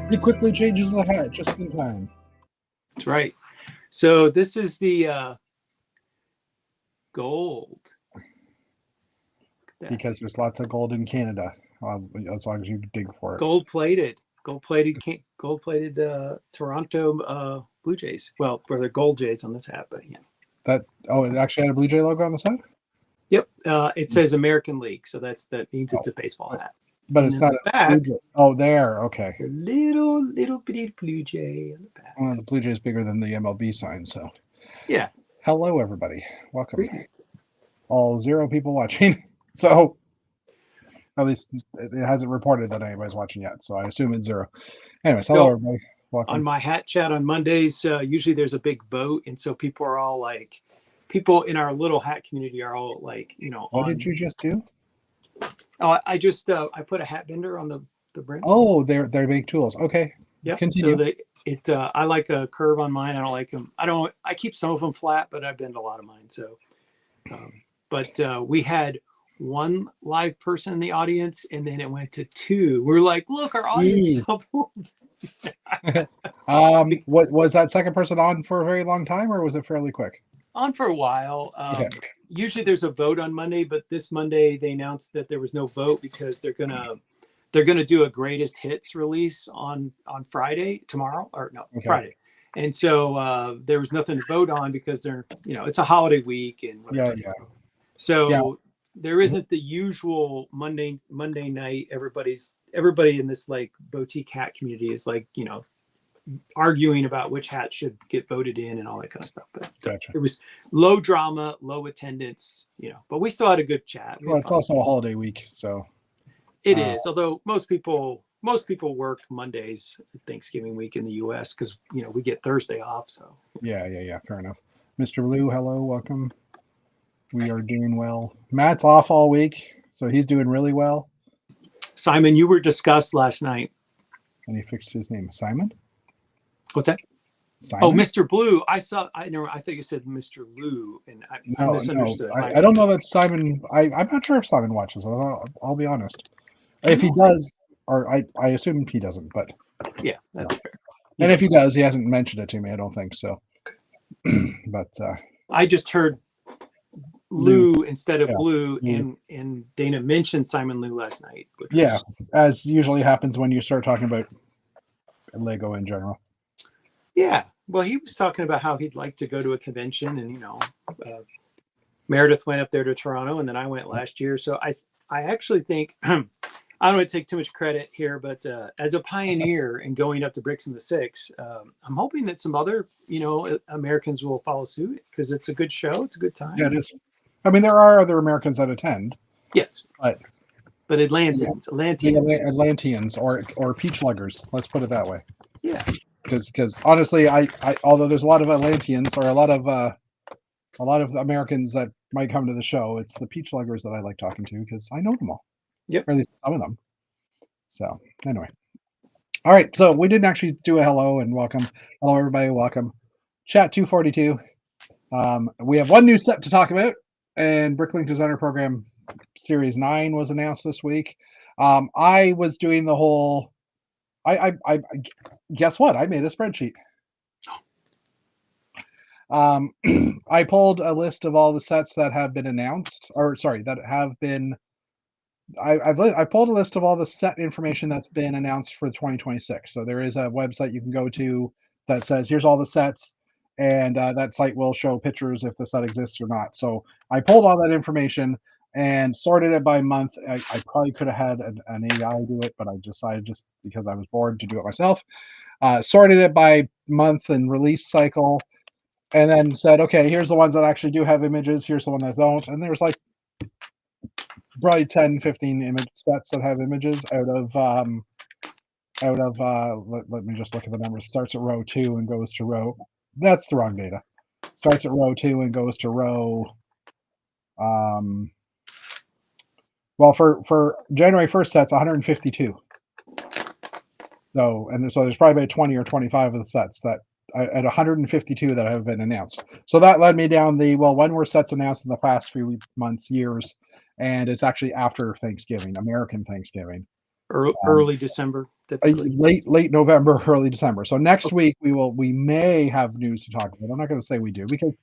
He quickly changes the hat just in time. That's right. So this is the gold. Because there's lots of gold in Canada, as long as you dig for it. Gold plated Toronto Blue Jays. Well, or the Gold Jays on this hat, but yeah. It actually had a Blue Jay logo on the side? Yep. It says American League, so that means it's Oh, a baseball hat. but And it's in not the a Blue back, Jay. Oh, there. Okay. the little bitty Blue Jay on the back. Well, the Blue Jay is bigger than the MLB sign, so. Yeah. Hello, everybody. Welcome. Greetings. All 0 people watching. So, at least it hasn't reported that anybody's watching yet, so I assume it's 0. Anyways, hello, So everybody. Welcome. on my hat chat on Mondays, usually there's a big vote, and so people in our little hat community are all like, What did you just do? Oh, I just I put a hat bender on the brim. Oh, they're big tools. Okay. Yep. Continue. So I like a curve on mine. I don't like them. I keep some of them flat, but I bend a lot of mine. So, but we had one live person in the audience, and then it went to 2. We're like, look, our audience doubled. What was that second person on for a very long time, or was it fairly quick? On for a while. Okay. Usually there's a vote on Monday, but this Monday they announced that there was no vote because they're gonna do a greatest hits release on Friday Friday, and so there was nothing to vote on because it's a holiday week and whatever. Yeah. So there isn't the usual Monday night. Everybody in this like boutique hat community is like arguing about which hat should get voted in and all that kind of stuff. But Gotcha. It was low drama, low attendance, but we still had a good chat. Well, it's also a holiday week, so it is. Although most people work Mondays, Thanksgiving week in the U.S. because we get Thursday off. So yeah, fair enough. Mr. Blue, hello, welcome. We are doing well. Matt's off all week, so he's doing really well. Simon, you were discussed last night, and he fixed his name. Simon. What's that? Simon? Oh, Mr. Blue. I thought you said Mr. Lou, and I misunderstood. No. I don't know that Simon. I'm not sure if Simon watches. I'll be honest. If he does, or I assume he doesn't, but yeah, that's fair. And if he does, he hasn't mentioned it to me. I don't think so. But I just heard Lou instead of Blue, and Dana mentioned Simon Lou last night. As usually happens when you start talking about Lego in general. Yeah, well, he was talking about how he'd like to go to a convention, and Meredith went up there to Toronto, and then I went last year. So I actually think I don't want to take too much credit here, but as a pioneer in going up to Bricks in the Six, I'm hoping that some other Americans will follow suit because it's a good show, it's a good time. Yeah, it is. I mean, there are other Americans that attend. Yes, but Atlanteans or peach luggers. Let's put it that way. Yeah. Because honestly, I although there's a lot of Atlanteans or a lot of Americans that might come to the show, it's the peach luggers that I like talking to because I know them all. Yep. Or at least some of them. So anyway. All right. So we didn't actually do a hello and welcome. Hello everybody, welcome. Chat 242. We have one new set to talk about, and Bricklink Designer Program Series 9 was announced this week. I was doing the whole I guess what? I made a spreadsheet. I pulled a list of all the sets that have been announced, that have been. I pulled a list of all the set information that's been announced for 2026. So there is a website you can go to that says here's all the sets, and that site will show pictures if the set exists or not. So I pulled all that information and sorted it by month. I probably could have had an AI do it, but I decided just because I was bored to do it myself. Sorted it by month and release cycle, and then said, okay, here's the ones that actually do have images. Here's the one that don't. And there's like probably 10, 15 image sets that have images out of let me just look at the numbers. Starts at row 2 and goes to row. That's the wrong data. Starts at row 2 and goes to row. Well, for January 1st sets, 152. So there's probably about 20 or 25 of the sets that at 152 that have been announced. So that led me down when were sets announced in the past few months, years, and it's actually after Thanksgiving, American Thanksgiving. Early December, typically. late November, early December. So next week we may have news to talk about. I'm not going to say we do because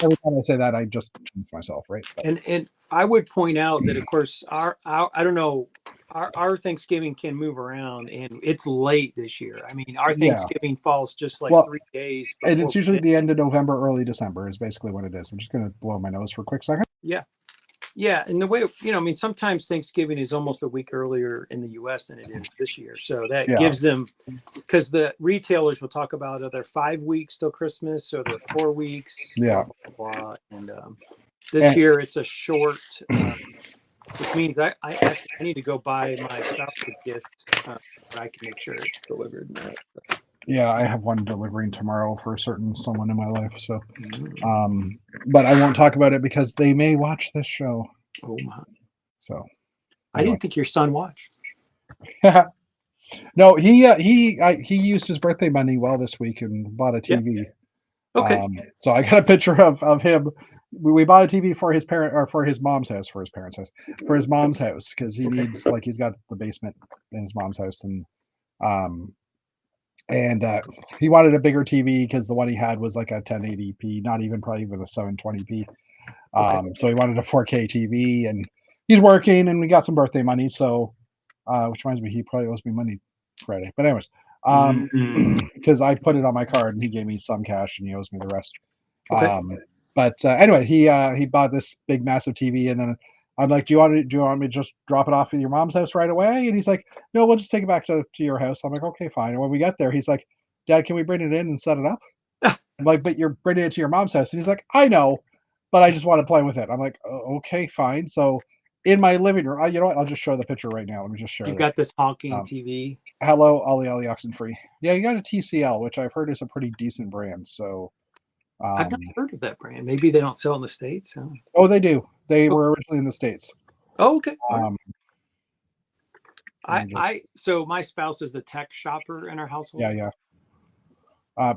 every time I say that I just jinx myself, right? But, And I would point out that of course our I don't know, our Thanksgiving can move around and it's late this year. I mean, our yeah. Thanksgiving falls just like Well, 3 days and before it's usually the end of November, early December is basically what it is. I'm just going to blow my nose for a quick second. yeah. Yeah, and the way I mean, sometimes Thanksgiving is almost a week earlier in the U.S. than it is this year, so that Yeah. gives them because the retailers will talk about are there 5 weeks till Christmas, or they're 4 weeks, Yeah. blah blah blah. And this And year it's a short, which means I actually I need to go buy my spouse a gift, but I can make sure it's delivered. yeah, I have one delivering tomorrow for someone in my life. So, Mm. but I won't talk about it because they may watch this show. Oh my! So, I didn't think your son watched. no, he used his birthday money well this week and bought a Yeah. TV. Okay. So I got a picture of him. We bought a TV for his parent or for his mom's house, for his parents' house, for his mom's house because he needs like he's got the basement in his mom's house um and he wanted a bigger TV because the one he had was like a 1080p, not even probably even a 720p. Okay. So he wanted a 4K TV, and he's working, and we got some birthday money. So, which reminds me, he probably owes me money Friday. But anyways, because I put it on my card, and he gave me some cash, and he owes me the rest. Okay. But anyway, he bought this big massive TV, and then I'm like, do you want me to just drop it off at your mom's house right away? And he's like, no, we'll just take it back to your house. I'm like, okay, fine. And when we get there, he's like, Dad, can we bring it in and set it up? I'm like, but you're bringing it to your mom's house. And he's like, I know, but I just want to play with it. I'm like, okay, fine. So in my living room, you know what? I'll just show the picture right now. Let me just share You've this. got this honking TV. Hello, Ollie Ollie Oxenfree. Yeah, you got a TCL, which I've heard is a pretty decent brand. So, I've not heard of that brand. Maybe they don't sell in the States. Huh? oh, they do. They Oh, were originally in the States. okay. All right. Um, So my spouse is the tech shopper in our household. yeah.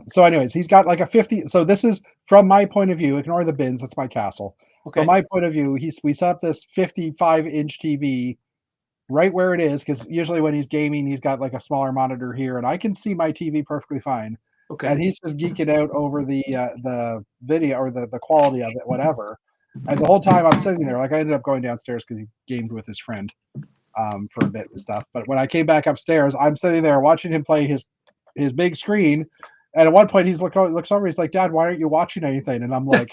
So anyways, he's got like a 50. So this is from my point of view, ignore the bins. That's my castle. Okay. From my point of view, we set up this 55-inch TV right where it is, because usually when he's gaming, he's got like a smaller monitor here, and I can see my TV perfectly fine. Okay. And he's just geeking out over the video or the quality of it, whatever. And the whole time I'm sitting there, like I ended up going downstairs because he gamed with his friend for a bit and stuff. But when I came back upstairs, I'm sitting there watching him play his big screen. And at one point, looks over. He's like, "Dad, why aren't you watching anything?" And I'm like,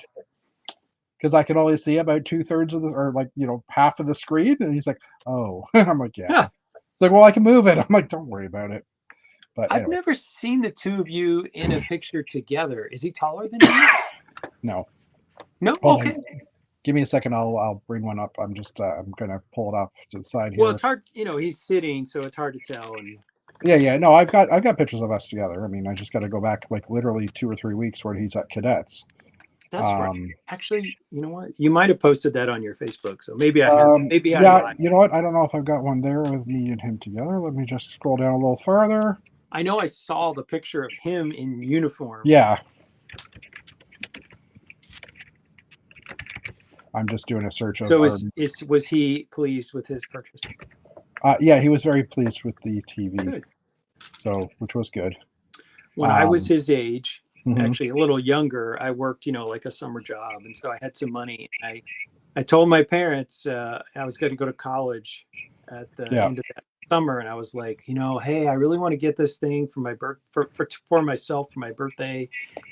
"Because I can only see about 2/3 of the, or like half of the screen." And he's like, "Oh," and I'm like, "Yeah." Huh. It's like, "Well, I can move it." I'm like, "Don't worry about it." But I've anyway, never seen the two of you in a picture together. Is he taller than you? no. No. Hold Okay. on. Give me a second. I'll bring one up. I'm just I'm gonna pull it off to the side Well, here. it's hard. He's sitting, so it's hard to tell. And Yeah. No, I've got pictures of us together. I mean, I just got to go back like literally 2 or 3 weeks where he's at cadets. that's right. Actually, you know what? You might have posted that on your Facebook, so maybe I have. Maybe I Yeah, lied. you know what? I don't know if I've got one there with me and him together. Let me just scroll down a little further. I know I saw the picture of him in uniform. Yeah. I'm just doing a search of. So was he pleased with his purchase? Yeah, he was very pleased with the TV. Good. So, which was good. When I was his age, mhm. actually a little younger, I worked, like a summer job, and so I had some money. I told my parents I was going to go to college at the end of that summer, and I was like, hey, I really want to get this thing for my for myself for my birthday,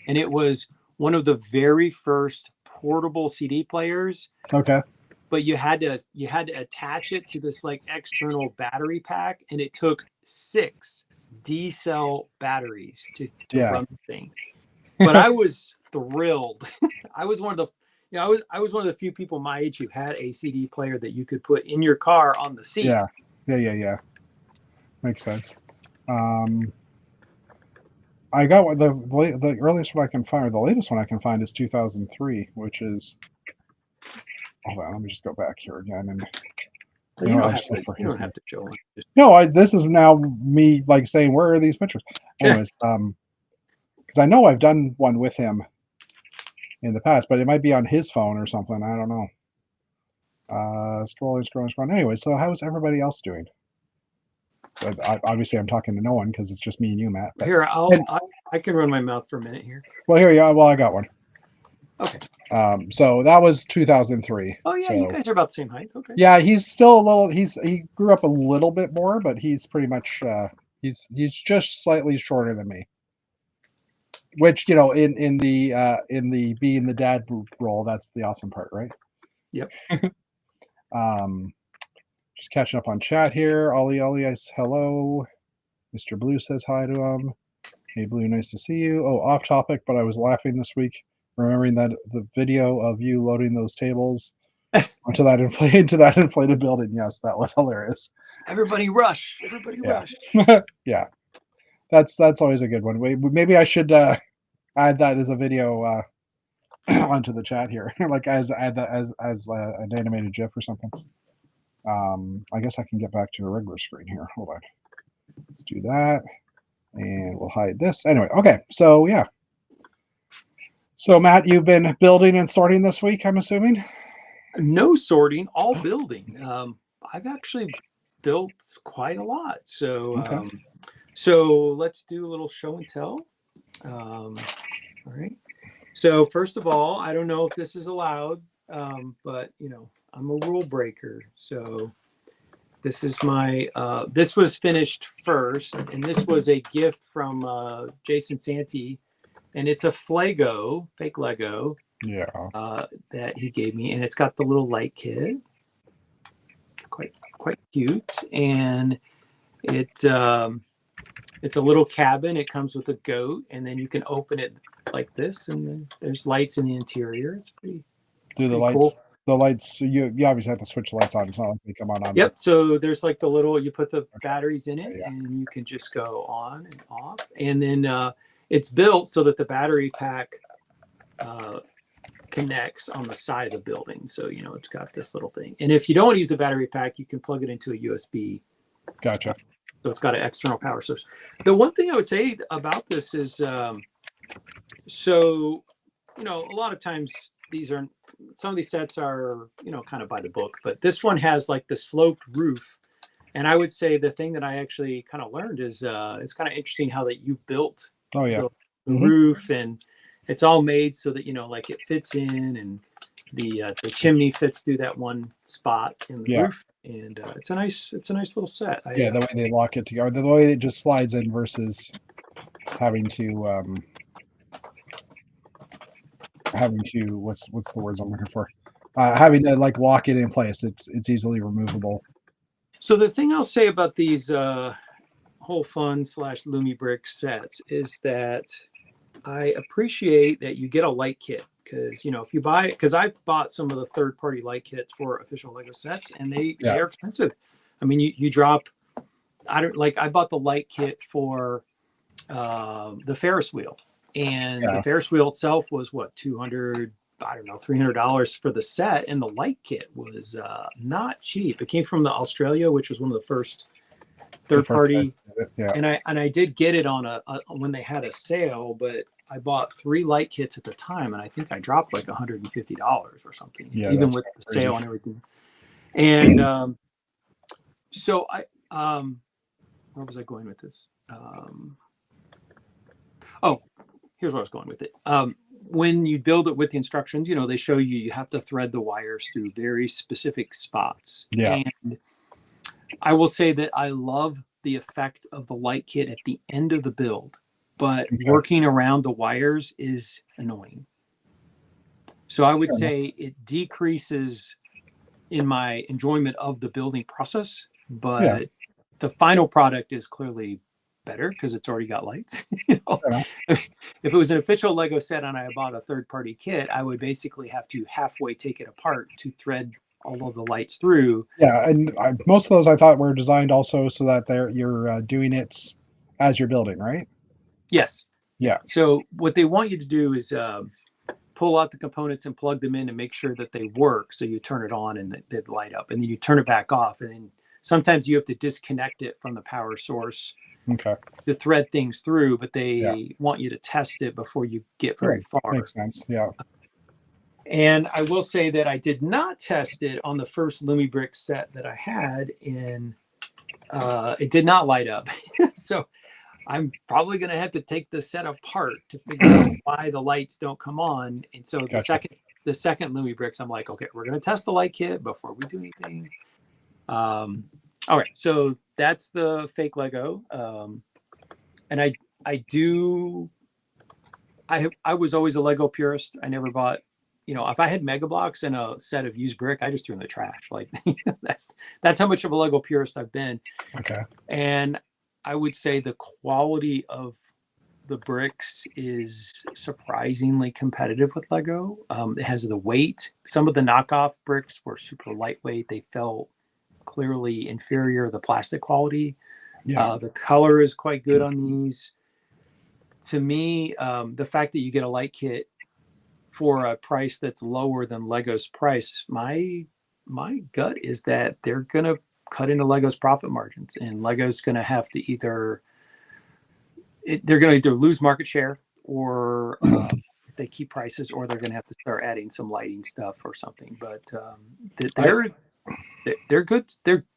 and it was one of the very first portable CD players. Okay. But you had to attach it to this like external battery pack, and it took 6 D-cell batteries to run the thing. But I was thrilled. I was one of the I was one of the few people my age who had a CD player that you could put in your car on the seat. Yeah. Makes sense. I got the earliest one I can find, or the latest one I can find is 2003, which is. Hold on, let me just go back here again and. You don't have to show it. No, this is now me like saying, where are these pictures? Anyways, because I know I've done one with him in the past, but it might be on his phone or something. I don't know. Scrolling. Anyway, so how's everybody else doing? Obviously, I'm talking to no one because it's just me and you, Matt. But Here, and, I can run my mouth for a minute here. well, here you are. Well, I got one. Okay. So that was 2003. Oh yeah, you So guys are about the same height. Okay. yeah, he's still a little. He grew up a little bit more, but he's pretty much he's just slightly shorter than me. Which, you know, in the being the dad role, that's the awesome part, right? Yep. Um, just catching up on chat here. Ollie, hello. Mr. Blue says hi to him. Hey, Blue, nice to see you. Oh, off topic, but I was laughing this week, remembering that the video of you loading those tables onto that inflated building. Yes, that was hilarious. Everybody rush! Everybody Yeah. rush! Yeah, that's always a good one. Maybe I should add that as a video onto the chat here, like add that as an animated GIF or something. I guess I can get back to a regular screen here. Hold on. Let's do that. And we'll hide this. Anyway, okay. So, yeah. So, Matt, you've been building and sorting this week, I'm assuming? No sorting, all building. I've actually built quite a lot. So, Okay. so let's do a little show and tell. All right. So first of all, I don't know if this is allowed, but you know, I'm a rule breaker. So this is my, this was finished first, and this was a gift from Jason Santee, and it's a Flego, fake Lego, Yeah. that he gave me, and it's got the little light kit, quite cute, and it's a little cabin. It comes with a goat, and then you can open it like this, and then there's lights in the interior. It's pretty. Do the lights? Cool. The lights. You obviously have to switch the lights on. It's not like they come on. Yep. So there's like the little. You put the batteries in it, Yeah. and you can just go on and off. And then it's built so that the battery pack connects on the side of the building. So you know it's got this little thing. And if you don't use the battery pack, you can plug it into a USB. Gotcha. So it's got an external power source. The one thing I would say about this is, so, you know, a lot of times some of these sets are, you know, kind of by the book, but this one has like the sloped roof. And I would say the thing that I actually kind of learned is it's kind of interesting how that you built the roof, and it's all made so that, you know, like it fits in, and the chimney fits through that one spot in the roof. And it's a nice little set. The way they lock it together, the way it just slides in versus having to what's the words I'm looking for? Having to like lock it in place. It's easily removable. So the thing I'll say about these Whole Fun / Lumi Brick sets is that I appreciate that you get a light kit. Because, you know, if you buy it, because I've bought some of the third-party light kits for official Lego sets, and they are expensive. I mean, you drop, I bought the light kit for the Ferris wheel, and the Ferris wheel itself was what, $300 for the set, and the light kit was not cheap. It came from Australia, which was one of the first third-party, and I did get it on when they had a sale, but I bought 3 light kits at the time, and I think I dropped like $150 or something, even with the sale and everything. And so where was I going with this? Here's where I was going with it. When you build it with the instructions, you know, they show you have to thread the wires through very specific spots. Yeah. And I will say that I love the effect of the light kit at the end of the build, but working around the wires is annoying. So I would say it decreases in my enjoyment of the building process, but the final product is clearly better because it's already got lights. You know? If it was an official Lego set and I bought a third-party kit, I would basically have to halfway take it apart to thread all of the lights through. Yeah, and most of those I thought were designed also so that you're doing it as you're building, right? Yes. Yeah. So what they want you to do is pull out the components and plug them in and make sure that they work. So you turn it on and they light up, and then you turn it back off. And then sometimes you have to disconnect it from the power source to thread things through, but they want you to test it before you get very far. Makes sense. Yeah. And I will say that I did not test it on the first Lumi Brick set that I had in It did not light up. So I'm probably going to have to take the set apart to figure out why the lights don't come on. And so Gotcha. the second Lumi Bricks, I'm like, okay, we're going to test the light kit before we do anything. All right, so that's the fake Lego. And I was always a Lego purist. I never bought, if I had Mega Blocks and a set of used brick, I just threw in the trash. Like that's how much of a Lego purist I've been. Okay. And I would say the quality of the bricks is surprisingly competitive with Lego. It has the weight. Some of the knockoff bricks were super lightweight. They felt clearly inferior, the plastic quality. Yeah. The color is quite good on these. To me, the fact that you get a light kit for a price that's lower than Lego's price, my gut is that they're going to cut into Lego's profit margins, and Lego's going to have to they're going to either lose market share, or if they keep prices, or they're going to have to start adding some lighting stuff or something. But they're good.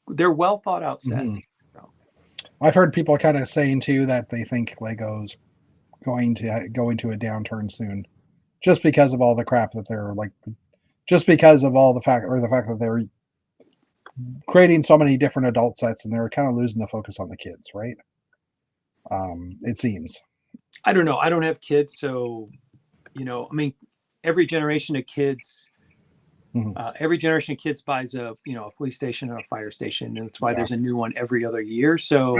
They're well thought out sets. Mm-hmm. So. I've heard people kind of saying too that they think Lego's going to go into a downturn soon, just because of all the crap that they're like, just because of all the fact that they're creating so many different adult sets and they're kind of losing the focus on the kids, right? It seems. I don't know. I don't have kids, so I mean, every generation of kids. Every generation of kids buys a police station or a fire station, and that's why there's a new one every other year. So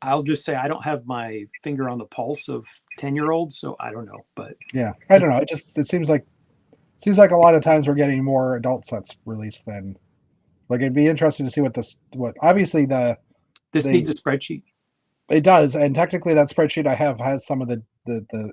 I'll just say I don't have my finger on the pulse of 10-year-olds, so I don't know. But yeah, I don't know. It seems like a lot of times we're getting more adult sets released than, like, it'd be interesting to see what obviously this needs a spreadsheet. It does, and technically that spreadsheet I have has some of the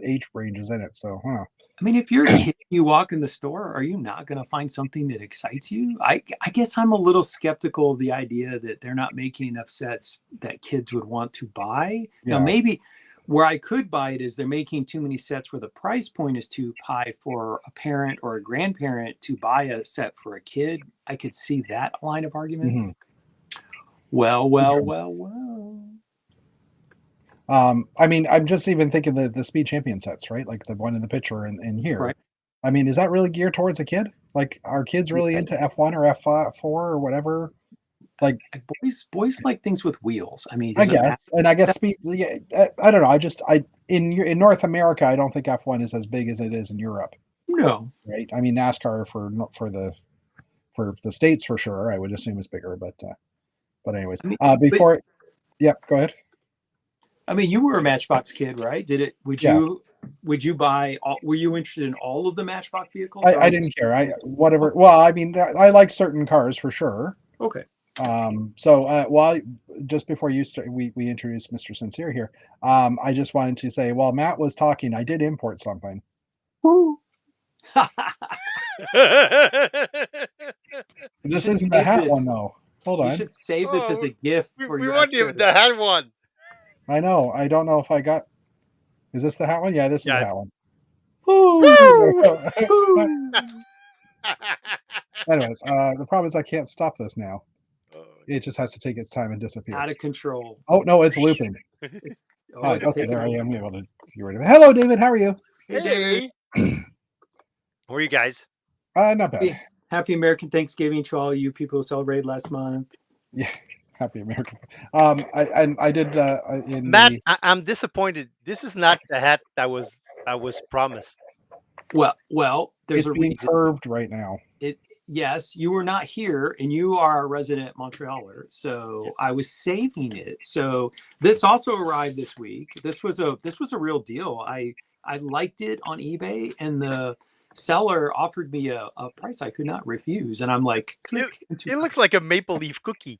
age ranges in it. So, I mean, if you're a kid, you walk in the store, are you not going to find something that excites you? I guess I'm a little skeptical of the idea that they're not making enough sets that kids would want to buy. Yeah. Now, maybe where I could buy it is they're making too many sets where the price point is too high for a parent or a grandparent to buy a set for a kid. I could see that line of argument. Mm-hmm. Well. I mean, I'm just even thinking the Speed Champion sets, right? Like the one in the picture in here. Right. I mean, is that really geared towards a kid? Like, are kids really into F1 or F4 or whatever? Like, boys like things with wheels. I mean, I guess speed. Yeah, I don't know. In North America, I don't think F1 is as big as it is in Europe. No. Right. I mean, NASCAR for the States for sure. I would assume is bigger, but anyways, yeah, go ahead. I mean, you were a Matchbox kid, right? Would you buy were you interested in all of the Matchbox vehicles? I didn't care. Whatever. Well, I mean, I like certain cars for sure. Okay. So just before you start, we introduced Mr. Sincere here. I just wanted to say, while Matt was talking, I did import something. Woo. This isn't the hat one though. Hold on. You should save this as a gift for we want the hat one. I know. I don't know if I got. Is this the hat one? Yeah, this is the hat one. Anyways, the problem is I can't stop this now. It just has to take its time and disappear. Out of control. Oh no, it's looping. Okay, there I am able to get rid of it. Hello, David. How are you? Hey. How are you guys? Not bad. Happy American Thanksgiving to all you people who celebrated last month. Yeah. Happy American. I did. Matt, I'm disappointed. This is not the hat that was promised. Well, there's it's being curved right now. Yes, you were not here, and you are a resident Montrealer, so I was saving it. So this also arrived this week. This was a real deal. I liked it on eBay, and the seller offered me a price I could not refuse, and I'm like, it looks like a maple leaf cookie.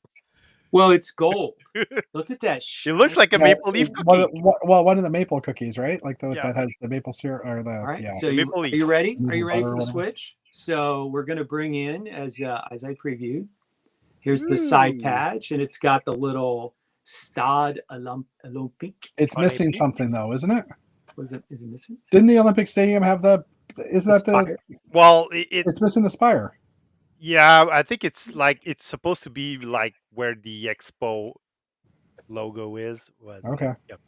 Well, it's gold. Look at that. It looks like a maple leaf cookie. One of the maple cookies, right? Like that has the maple syrup or the. All right. Yeah. So are you ready? Are you ready for the switch? So we're going to bring in, as I previewed, here's the side patch, and it's got the little Stade Olympique. It's missing something though, isn't it? Is it missing? Didn't the Olympic Stadium have the? Isn't that the? Well, it's missing the spire. Yeah, I think it's like it's supposed to be like where the Expo logo is. But Okay. yep.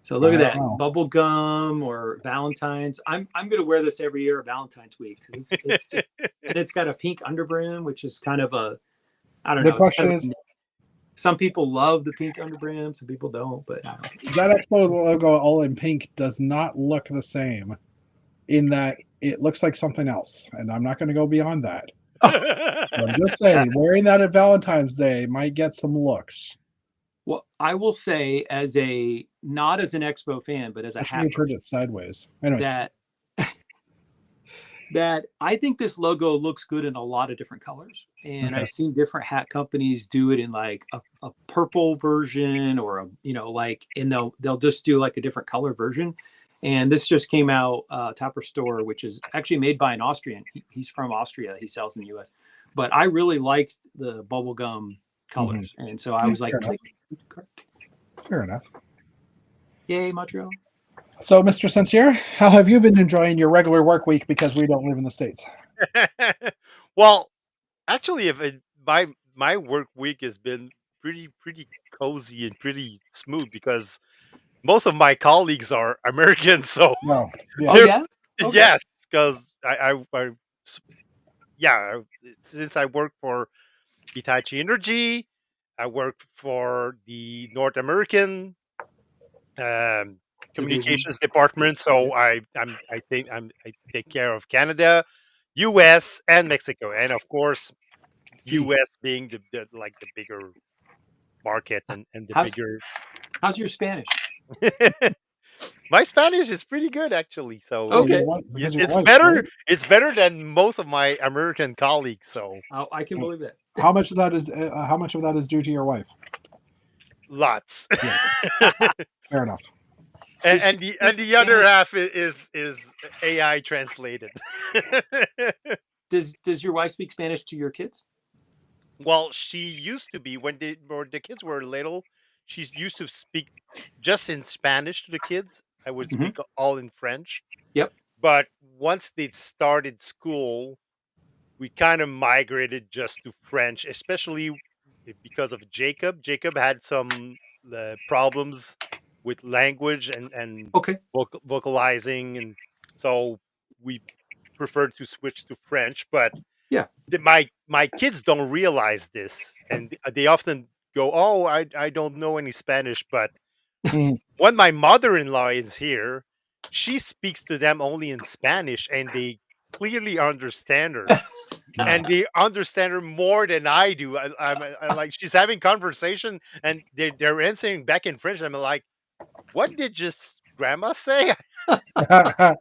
So look I at don't that, know. bubble gum or Valentine's. I'm gonna wear this every year at Valentine's week. It's just, and it's got a pink underbrim, which is kind of a, I don't The know. It's question kind of is, some people love the pink underbrim, some people don't. But I don't that Expo logo all in pink does not look the same in that it looks like something else. And I'm not going to go beyond that. But I'm just saying, wearing that at Valentine's Day might get some looks. Well, I will say, as a not as an Expo fan, but as a Especially hat when you turned person, it sideways. Anyways, that that I think this logo looks good in a lot of different colors. And okay. I've seen different hat companies do it in like a purple version or a, like, and they'll just do like a different color version. And this just came out, Tapper Store, which is actually made by an Austrian. He's from Austria. He sells in the US. But I really liked the bubblegum colors. And so I was like, Fair enough. click, Fair enough. yay, Montreal. So, Mr. Sincere, how have you been enjoying your regular work week because we don't live in the States? Well, actually, if it, my work week has been pretty cozy and pretty smooth because most of my colleagues are American, so No. Yeah. Oh, they're yeah? Okay. yes, because s- yeah, since I work for Hitachi Energy, I work for the North American um, Division. communications department, so I take care of Canada, U.S. and Mexico, and of course See. U.S. being the like the bigger market and the How's bigger. how's your Spanish? My Spanish is pretty good actually, so Well, Okay. your wife, because your it's wife, better. right? It's better than most of my American colleagues. So I can believe that. How much of that is how much of that is due to your wife? lots, Yeah. Fair enough. and, Does she and the speak and the other Spanish? half is AI translated. Does your wife speak Spanish to your kids? Well, she used to be when the kids were little. She used to speak just in Spanish to the kids. I would Hmm. speak all in French. Yep. But once they started school, we kind of migrated just to French, especially because of Jacob. Jacob had some problems with language and Okay. vocalizing, and so we preferred to switch to French. But Yeah. my kids don't realize this, and they often go, "Oh, I don't know any Spanish." But Mm. when my mother-in-law is here, she speaks to them only in Spanish, and they clearly understand her, Yeah. and they understand her more than I do. I like she's having conversation, and they're answering back in French. I'm like, "What did just grandma say?" I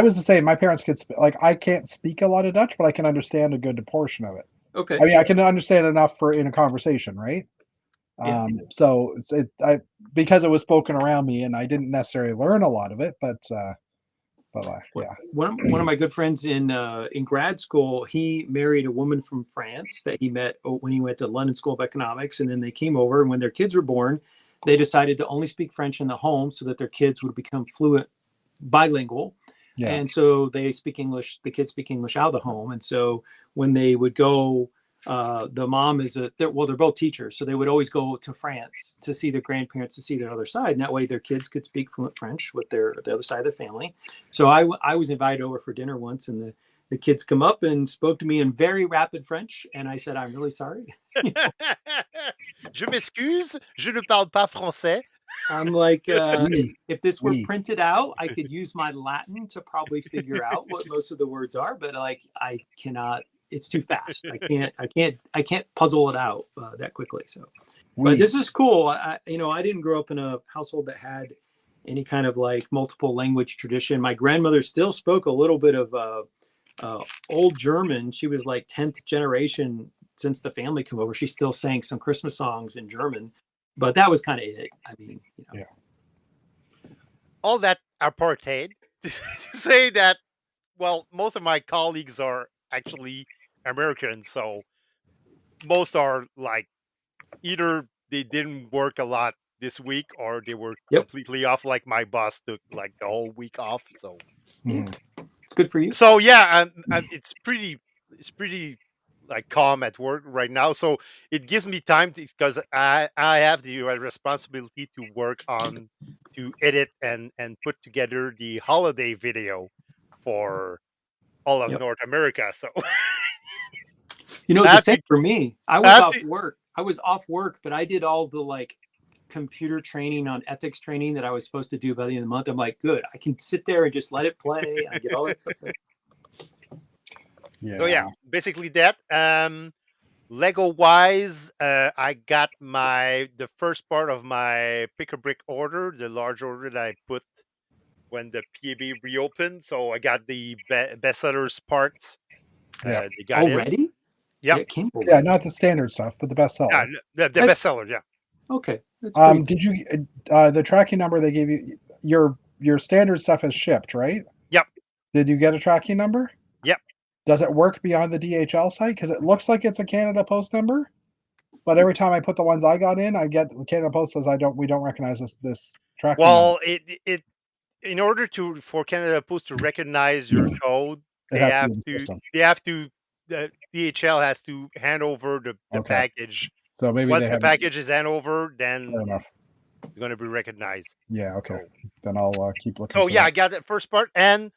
was the same. My parents could like I can't speak a lot of Dutch, but I can understand a good portion of it. I Okay. mean, I can understand enough for in a conversation, right? Yeah. So I because it was spoken around me, and I didn't necessarily learn a lot of it, but yeah, One of my good friends in grad school, he married a woman from France that he met when he went to London School of Economics, and then they came over. And when their kids were born, they decided to only speak French in the home so that their kids would become fluent bilingual. yeah, And so they speak English, the kids speak English out of the home. And so when they would go, the mom is they're both teachers. So they would always go to France to see their grandparents, to see their other side. And that way their kids could speak fluent French with the other side of the family. So I was invited over for dinner once, and the kids come up and spoke to me in very rapid French. And I said, I'm really sorry. Je m'excuse, je ne parle pas français. I'm like, we if this were we printed out, I could use my Latin to probably figure out what most of the words are, but like I cannot. It's too fast. I can't puzzle it out that quickly. So, but we this is cool. I didn't grow up in a household that had any kind of like multiple language tradition. My grandmother still spoke a little bit of old German. She was like 10th generation since the family came over. She still sang some Christmas songs in German, but that was kind of it. I mean, yeah. All that apartheid to say that, well, most of my colleagues are actually American, so most are like either they didn't work a lot this week or they were Yep. completely off. Like my boss took like the whole week off. So Yeah, Mhm. it's good for you. so yeah, it's pretty pretty like calm at work right now, so it gives me time because I have the responsibility to work on to edit and put together the holiday video for all of Yep. North America. So You know, I the have same to, for me. I I was have off to. work. I was off work, but I did all the like computer training on ethics training that I was supposed to do by the end of the month. I'm like, good. I can sit there and just let it play. I get all that stuff there. So yeah, basically that. Lego wise, I got the first part of my pick a brick order, the large order that I put when the PAB reopened. So I got the bestsellers parts. Yeah. They got in. Already? Yep. Yeah, it came Yeah, already. not the standard stuff, but the Yeah, bestseller. the That's- bestseller. Yeah. Okay. That's pretty Did you the tracking number they gave you? Your standard stuff is shipped, right? Yep. Did you get a tracking number? Yep. Does it work beyond the DHL site? Because it looks like it's a Canada Post number, but every time I put the ones I got in, I get the Canada Post says we don't recognize this tracking number. Well, it in order for Canada Post to recognize your code, It has to be in the system. the DHL has to hand over the Okay. package. So maybe Once they the haven't. package is hand over, then Fair enough. you're going to be recognized. Yeah. Okay. So, Then I'll keep looking. so for yeah, that. I got that first part. And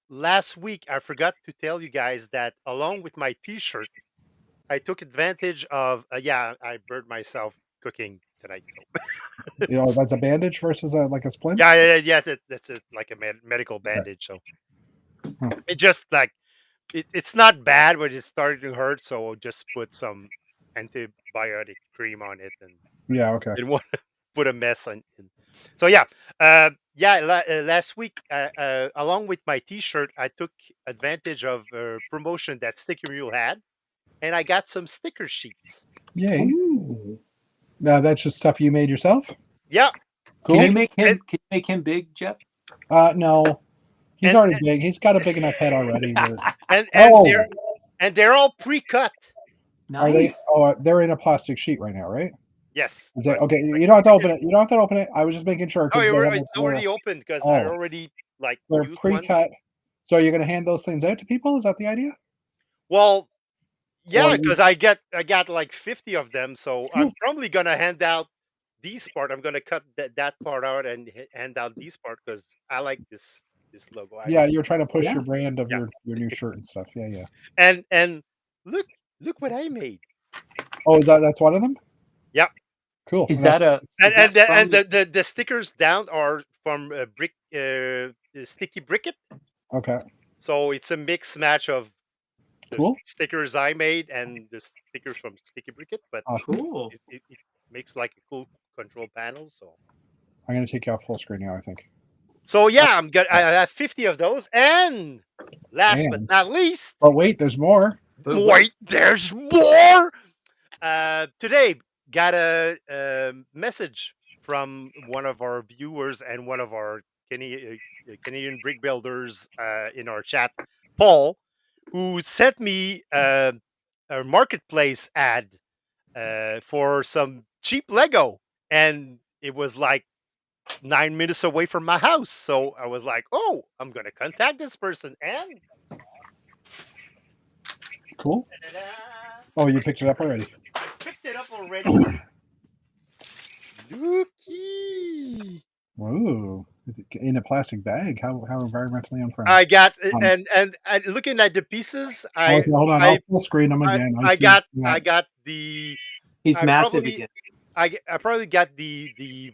last week, I forgot to tell you guys that along with my T-shirt, I took advantage of. I burned myself cooking tonight. So You know, that's a bandage versus like a splint. yeah. That's like a medical bandage. So Huh. it just like it's not bad, but it's starting to hurt. So I'll just put some antibiotic cream on it and Yeah. Okay. didn't want to put a mess on. So yeah, last week, along with my T-shirt, I took advantage of a promotion that Sticker Mule had, and I got some sticker sheets. Yay. Ooh. Now that's just stuff you made yourself. Yeah, Cool. Can you make him big, Jeff? No, he's And- already big. He's got a big enough head already. and Oh. they're all pre-cut. Are they? Nice. Oh, they're in a plastic sheet right now, right? Yes. Is that okay? You don't have to open it. You don't have to open it. I was just making sure. Oh, 'cause they have it's a- already opened because I Oh. already like They're used one. pre-cut. So you're going to hand those things out to people? Is that the idea? Well, yeah, Or you- because I got like 50 of them, so I'm Cool. probably gonna hand out these part. I'm gonna cut that part out and hand out these part because I like this logo. Yeah, you're trying to push Yeah. your brand of Yeah. your new shirt and stuff. Yeah, yeah. And look what I made. Oh, that's one of them? Yep. Cool. Is that a And from the stickers down are from Sticky Bricket. okay. So it's a mix match of the Cool. stickers I made and the stickers from Sticky Bricket, but Awesome. cool? it makes like a cool control panel. So I'm going to take you off full screen now, I think. yeah, I have 50 of those. And last but And- not least, But wait, there's more. wait, there's more. Today got a message from one of our viewers and one of our Canadian brick builders in our chat, Paul, who sent me a marketplace ad for some cheap Lego, and it was like 9 minutes away from my house. So I was like, "Oh, I'm gonna contact this person." And Cool. ta-da-da, Oh, you picked it up already. I picked it up already. Looky. Whoa. In a plastic bag. How environmentally unfriendly. I got and looking at the pieces, Okay, hold on. I'll full screen them again. I see got that. the He's I massive probably- again. I probably got the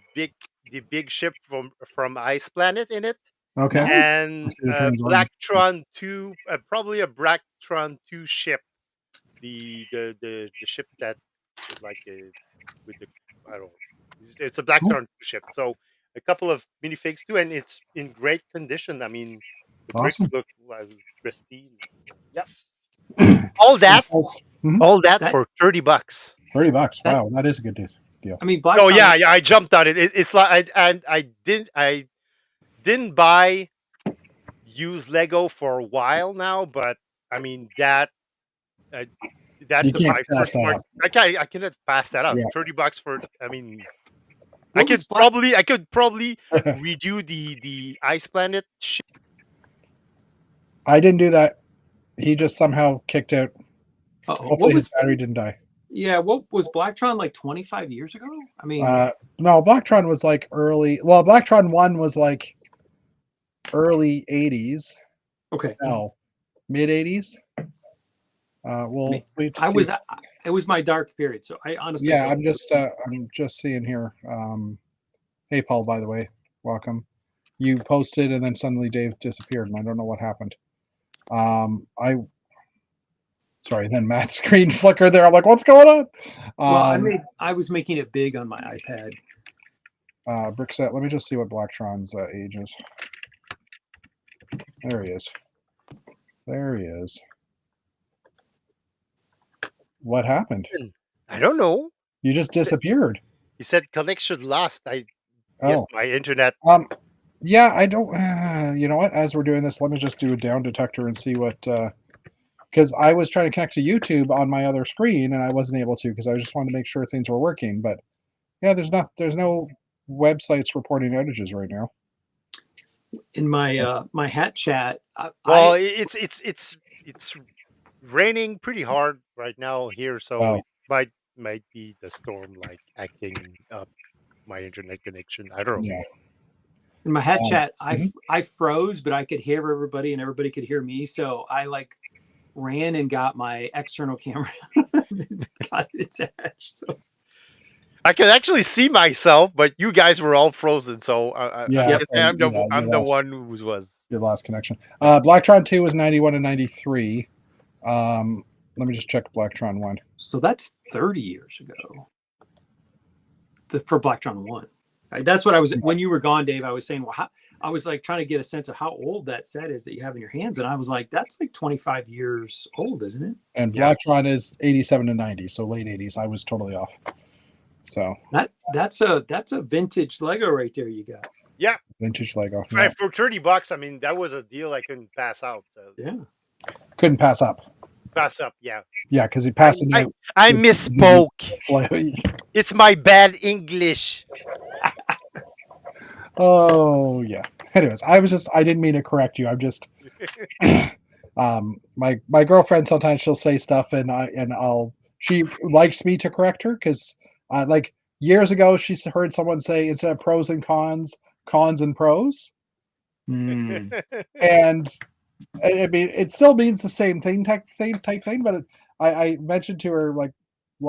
big ship from Ice Planet in it, Okay. Nice. and see the turns on. Blacktron 2, probably a Blacktron 2 ship, the ship that like with the I don't know, it's a Blacktron 2 ship. So a couple of minifigs too, and it's in great condition. I mean, the bricks Awesome. look pristine. Yep. All that That- for $30. $30. That- Wow, that is a good deal. I mean, Black So Tom- yeah, I jumped on it. It's like I didn't buy used Lego for a while now, but I mean that's You can't my pass first that mark. up. I cannot pass that up. Yeah. $30 for. I mean, What was I could probably redo the Ice Planet ship. I didn't do that. He just somehow kicked out. Uh-oh. Hopefully his battery didn't die. Yeah, what was Blacktron like 25 years ago? I mean, No, Blacktron was like early. Well, Blacktron 1 was like early 80s. okay. No, mid 80s. We'll wait to see. It was my dark period, so I honestly Yeah, don't. I'm just seeing here. Hey, Paul, by the way, welcome. You posted and then suddenly Dave disappeared, and I don't know what happened. Sorry, then Matt's screen flickered there. I'm like, what's going on? Well, I was making it big on my iPad. Brickset, let me just see what Blacktron's age is. There he is. There he is. What happened? I don't know. You just disappeared. He said connection lost. I Oh. guess my internet. Yeah, I don't. You know what? As we're doing this, let me just do a down detector and see what. Because I was trying to connect to YouTube on my other screen and I wasn't able to because I just wanted to make sure things were working. But yeah, there's no websites reporting outages right now. In my my hat chat, It's raining pretty hard right now here, so it might be the storm like acting up my internet connection. I don't know. Yeah. In my hat chat, I froze, but I could hear everybody and everybody could hear me. So I like ran and got my external camera, got it attached. So I could actually see myself, but you guys were all frozen. So Yeah, I'm the one who was your last connection. Blacktron 2 was 91 and 93. Let me just check Blacktron 1. So that's 30 years ago. For Blacktron 1. That's what I was when you were gone, Dave. I was saying, well, I was like trying to get a sense of how old that set is that you have in your hands, and I was like, that's like 25 years old, isn't it? And Blacktron is 87 to 90, so late 80s. I was totally off. So that's a vintage Lego right there. You got vintage Lego for $30. I mean, that was a deal I couldn't pass out. So couldn't pass up. Pass up, yeah, because he passed it. I misspoke. It's my bad English. Oh yeah. Anyways, I didn't mean to correct you. I'm just my girlfriend sometimes she'll say stuff and she likes me to correct her because like years ago she heard someone say instead of pros and cons and pros. And I mean it still means the same type thing, but I mentioned to her like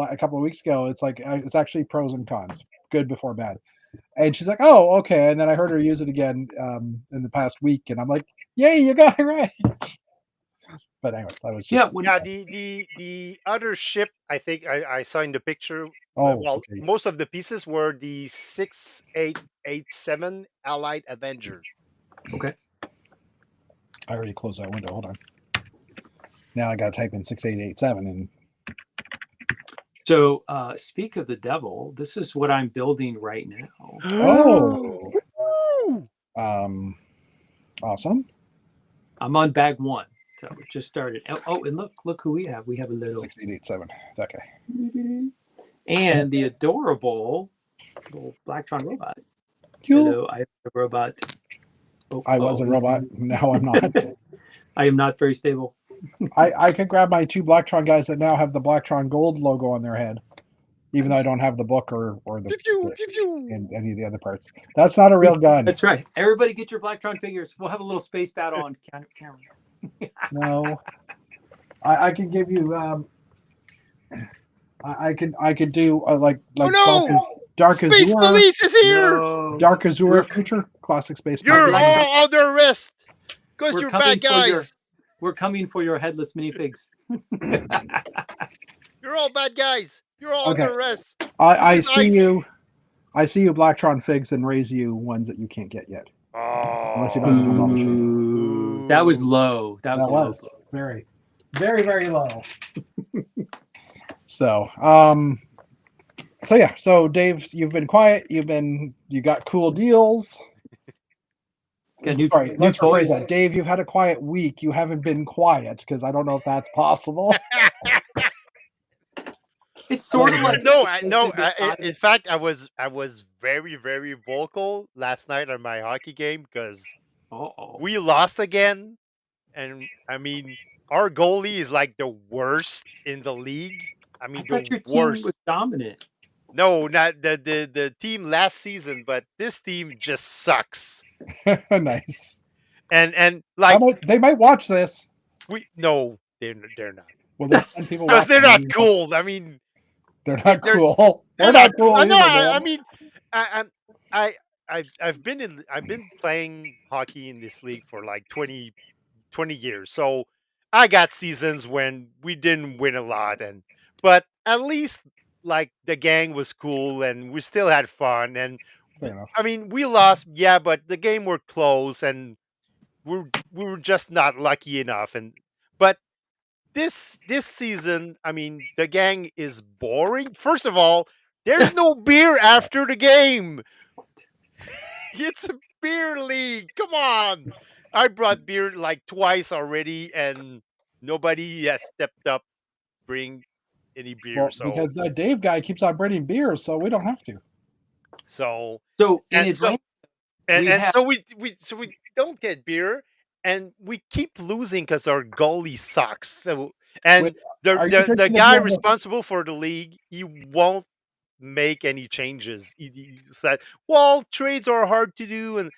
a couple of weeks ago it's like it's actually pros and cons, good before bad. And she's like, oh, okay. And then I heard her use it again in the past week. And I'm like, yay, you got it right. But anyways, I was just... the other ship, I think I saw in the picture. Okay. Most of the pieces were the 6887 Allied Avenger. Okay. I already closed that window. Hold on. Now I got to type in 6887 and... So, speak of the devil, this is what I'm building right now. Awesome. I'm on bag 1, so we just started. Oh, and look who we have. We have a little 6887. That guy. And the adorable little Blacktron robot. Hello, I am a robot. I was a robot. Now I'm not. I am not very stable. I could grab my 2 Blacktron guys that now have the Blacktron Gold logo on their head, even though I don't have the book or and any of the other parts. That's not a real gun. That's right. Everybody get your Blacktron figures. We'll have a little space battle on camera. No, I can give you. I could do like Dark Space Azure. Police is here. No. Dark Azure Future Classic Space. You're all under arrest because you're bad guys. We're coming for your headless minifigs. You're all bad guys. You're all under arrest. I see you. I see you Blacktron figs and raise you ones that you can't get yet. Oh, that was low. That was very, very, very low. So, yeah. So, Dave, you've been quiet. You got cool deals. Let's rephrase that. Dave, you've had a quiet week. You haven't been quiet because I don't know if that's possible. It's sort of like in fact, I was very, very vocal last night on my hockey game because we lost again, and I mean our goalie is like the worst in the league. I I mean, thought the your team worst. was dominant. No, not the team last season, but this team just sucks. Nice. And like They might watch this. they're not. Well, there's 10 people Because they're watching. not cool. I mean, They're not they're cool. they're We're not not cool. cool I know. either, I man. mean, I I I've been playing hockey in this league for like 20 years. So I got seasons when we didn't win a lot, but at least like the gang was cool and we still had fun. And Fair enough. I mean, we lost, yeah, but the game were close and we were just not lucky enough. But this season, I mean, the gang is boring. First of all, there's no beer after the game. It's a beer league. Come on. I brought beer like twice already, and nobody has stepped up bring any beer. Well, because that Dave guy keeps on bringing beers, so we don't have to. So So in and so Atlanta, and, we and have so we don't get beer, and we keep losing because our goalie sucks. So and Wait, are you the drinking the guy beer? responsible for the league, he won't make any changes. He said, "Well, trades are hard to do," and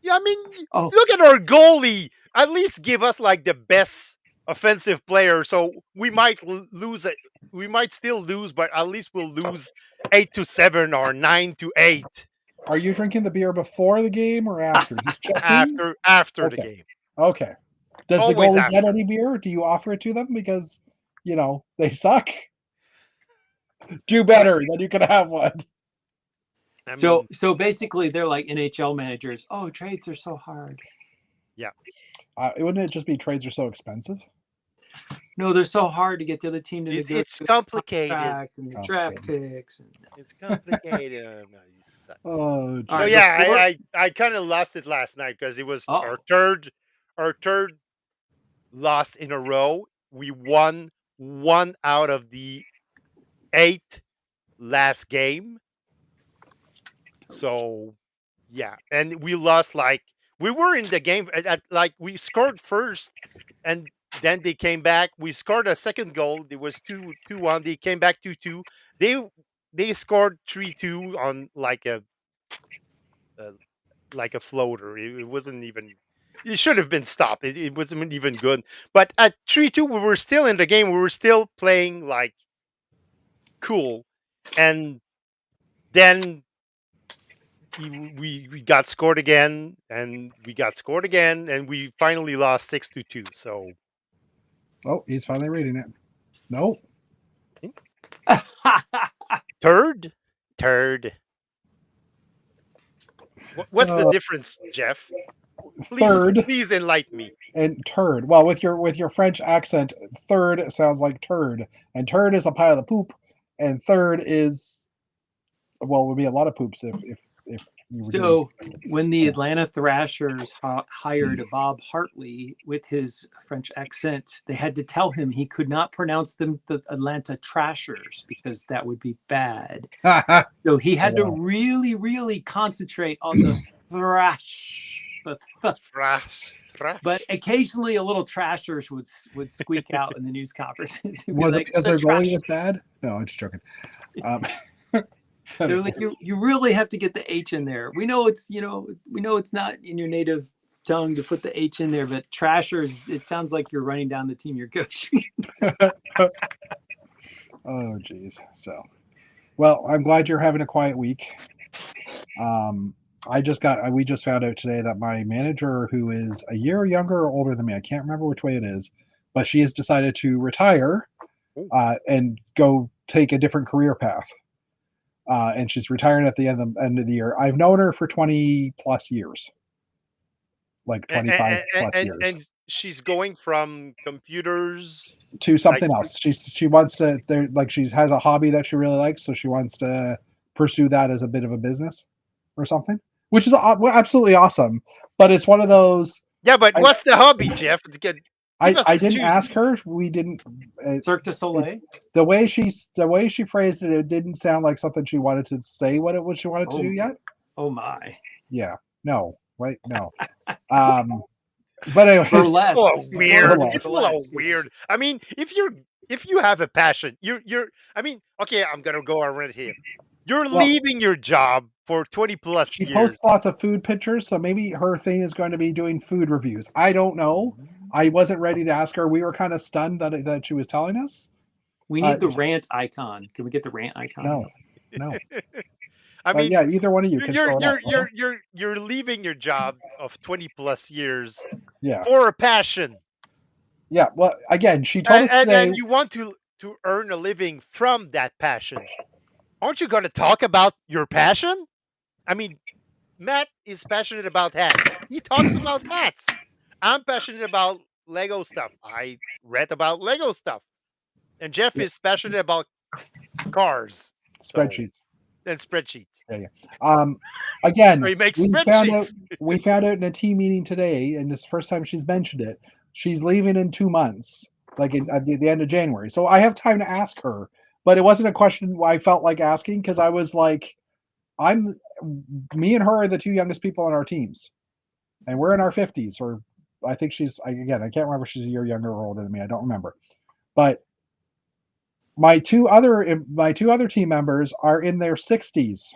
yeah, I mean, oh look at our goalie. At least give us like the best offensive player, so we might lose it. We might still lose, but at least we'll lose 8-7 or 9-8 Are you drinking the beer before the game or after? Just checking. after the Okay. game. Okay. Does the Always goalie get after. any beer? Do you offer it to them because they suck? Do better, then you can have one. I so mean, so basically they're like NHL managers. Oh, trades are so hard. yeah. Wouldn't it just be trades are so expensive? No, they're so hard to get the other team to negotiate It's complicated. contract and the draft picks. And... It's complicated. No, you sucks. Oh, All So right, yeah, before- I kind of lost it last night because it was Uh-oh. our third loss in a row. We won one out of the 8 last game. So yeah, and we lost like we were in the game like we scored first, and then they came back. We scored a second goal. It was 2-1. They came back 2-2. They scored 3-2 on like a floater. It wasn't even. It should have been stopped. It wasn't even good. But at 3-2, we were still in the game. We were still playing like cool, and then we got scored again, and we got scored again, and we finally lost 6-2. So Oh, he's finally reading it. No. third. What's the Uh, difference, Jeff? Third Please enlighten me. and turd. Well, with your French accent, third sounds like turd, and turd is a pile of poop, and third is would be a lot of poops if you were So doing when the Atlanta Thrashers hired Bob Hartley with his French accent, they had to tell him he could not pronounce them the Atlanta Trashers because that would be bad. So he had to really, really concentrate on the thrash. But occasionally a little trashers would squeak out in the news conferences. Was it because their goalie was bad? No, I'm just joking. They're like, you really have to get the H in there. We know it's not in your native tongue to put the H in there, but trashers, it sounds like you're running down the team you're coaching. Oh geez. So well, I'm glad you're having a quiet week. We just found out today that my manager, who is a year younger or older than me, I can't remember which way it is, but she has decided to retire and go take a different career path. And she's retiring at the end of the year. I've known her for 20 plus years, like 25 plus years. And she's going from computers to something else. She wants to. She has a hobby that she really likes, so she wants to pursue that as a bit of a business or something, which is absolutely awesome. But it's one of those. Yeah, but what's the hobby, Jeff? I didn't ask her. We didn't. Cirque du Soleil. The way she phrased it, it didn't sound like something she wanted to say. What she wanted to do yet? Oh my. Yeah. No. Right. No. But anyways, Burlesque. Well, It's weird. burlesque. It's a little weird. I mean, if you have a passion, you're. I mean, okay, I'm gonna go around here. You're Well, leaving your job for 20 plus she years. posts lots of food pictures, so maybe her thing is going to be doing food reviews. I don't know. I wasn't ready to ask her. We were kind of stunned that she was telling us. We need the rant icon. Can we get the rant icon? No. I mean, Yeah, either one of you can throw it up. you're leaving your job of 20 plus years Yeah. for a passion, Yeah. Well, again, she told us and today. then you want to earn a living from that passion. Aren't you going to talk about your passion? I mean, Matt is passionate about hats. He talks about hats. I'm passionate about Lego stuff. I read about Lego stuff. And Jeff is passionate about cars. Spreadsheets. And spreadsheets. Again, So he makes we found out spreadsheets. in a team meeting today, and this is the first time she's mentioned it. She's leaving in 2 months, like at the end of January. So I have time to ask her, but it wasn't a question I felt like asking because I was like, me and her are the two youngest people on our teams, and we're in our 50s, or I think I can't remember if she's a year younger or older than me. I don't remember, but my two other team members are in their 60s.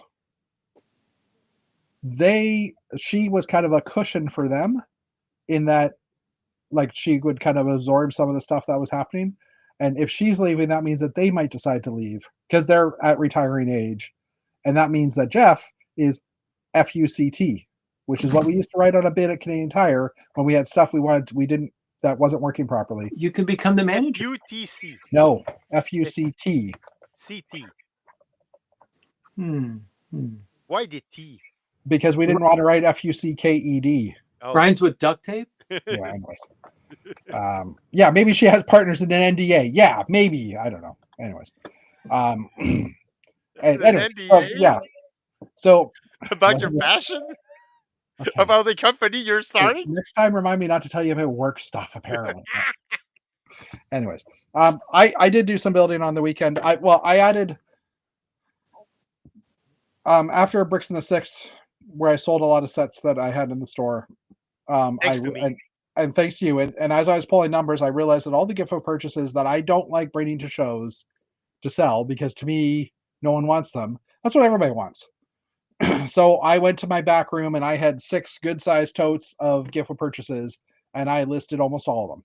She was kind of a cushion for them in that, like, she would kind of absorb some of the stuff that was happening. And if she's leaving, that means that they might decide to leave because they're at retiring age. And that means that Jeff is FUCT, which is what we used to write on a bid at Canadian Tire when we had stuff that wasn't working properly. You can become the manager. UTC. No, FUCT. CT. Why the T? Because we didn't want to write FUCKED. Oh. Rhymes with duct tape? Yeah, anyways. Yeah, maybe she has partners in an NDA. Yeah, maybe. I don't know. Anyways. Anyways, NDA? yeah. So about your passion? Okay. About the company you're starting? Next time, remind me not to tell you about work stuff, apparently. Anyways, I did do some building on the weekend. I added after Bricks in the Six, where I sold a lot of sets that I had in the store. Thanks to me. And thanks to you. And as I was pulling numbers, I realized that all the gift purchases that I don't like bringing to shows to sell, because to me, no one wants them. That's what everybody wants. So I went to my back room and I had 6 good-sized totes of gift purchases, and I listed almost all of them.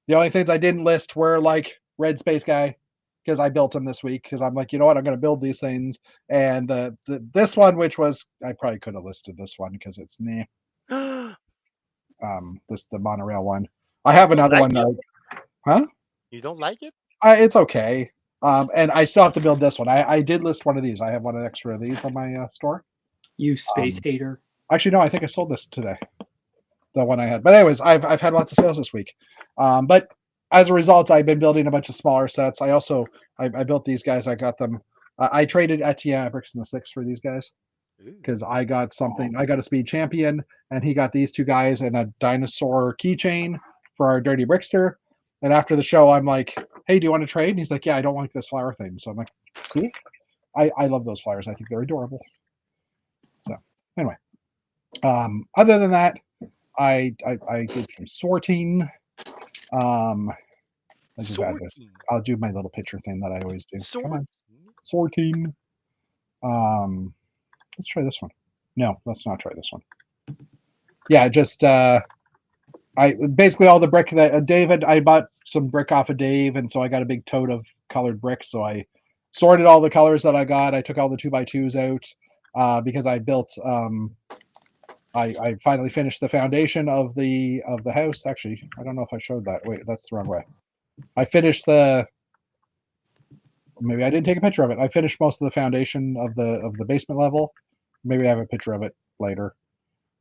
The only things I didn't list were like Red Space Guy, because I built him this week, because I'm like, you know what, I'm going to build these things. And this one, which was, I probably could have listed this one because it's the monorail one. I have another one though. Huh? You don't like it? It's okay. And I still have to build this one. I did list one of these. I have one extra of these on my store. You space hater. Actually, no, I think I sold this today. The one I had. But anyways, I've had lots of sales this week. But as a result, I've been building a bunch of smaller sets. I built these guys. I got them. I traded Etienne Bricks in the Six for these guys because I got something. I got a speed champion, and he got these 2 guys and a dinosaur keychain for our dirty brickster. And after the show, I'm like, hey, do you want to trade? And he's like, yeah, I don't like this flower thing. So I'm like, cool. I love those flowers. I think they're adorable. So anyway, other than that, I did some sorting. I'll do my little picture thing that I always do. Come on. Sorting. Let's try this one. No, let's not try this one. Yeah, just I basically all the brick that David, I bought some brick off of Dave, and so I got a big tote of colored bricks. So I sorted all the colors that I got. I took all the 2x2s out because I built. I finally finished the foundation of the house. Actually, I don't know if I showed that. Wait, that's the wrong way. I finished maybe I didn't take a picture of it. I finished most of the foundation of the basement level. Maybe I have a picture of it later.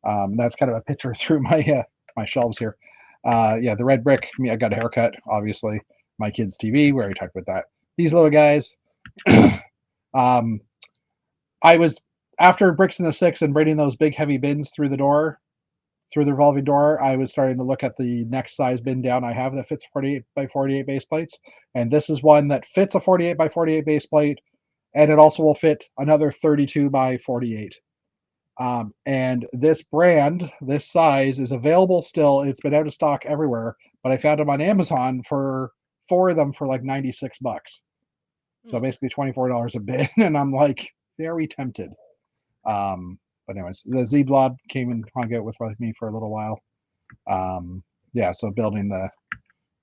That's kind of a picture through my shelves here. Yeah, the red brick. I got a haircut, obviously. My kid's TV. We already talked about that. These little guys. I was, after Bricks in the Six and bringing those big heavy bins through the revolving door, I was starting to look at the next size bin down I have that fits 48 by 48 base plates. And this is one that fits a 48 by 48 base plate, and it also will fit another 32 by 48. And this brand, this size, is available still. It's been out of stock everywhere, but I found them on Amazon for 4 of them for like $96. So basically $24 a bin, and I'm like very tempted. But anyways, the Z Blob came and hung out with me for a little while. Yeah, so building the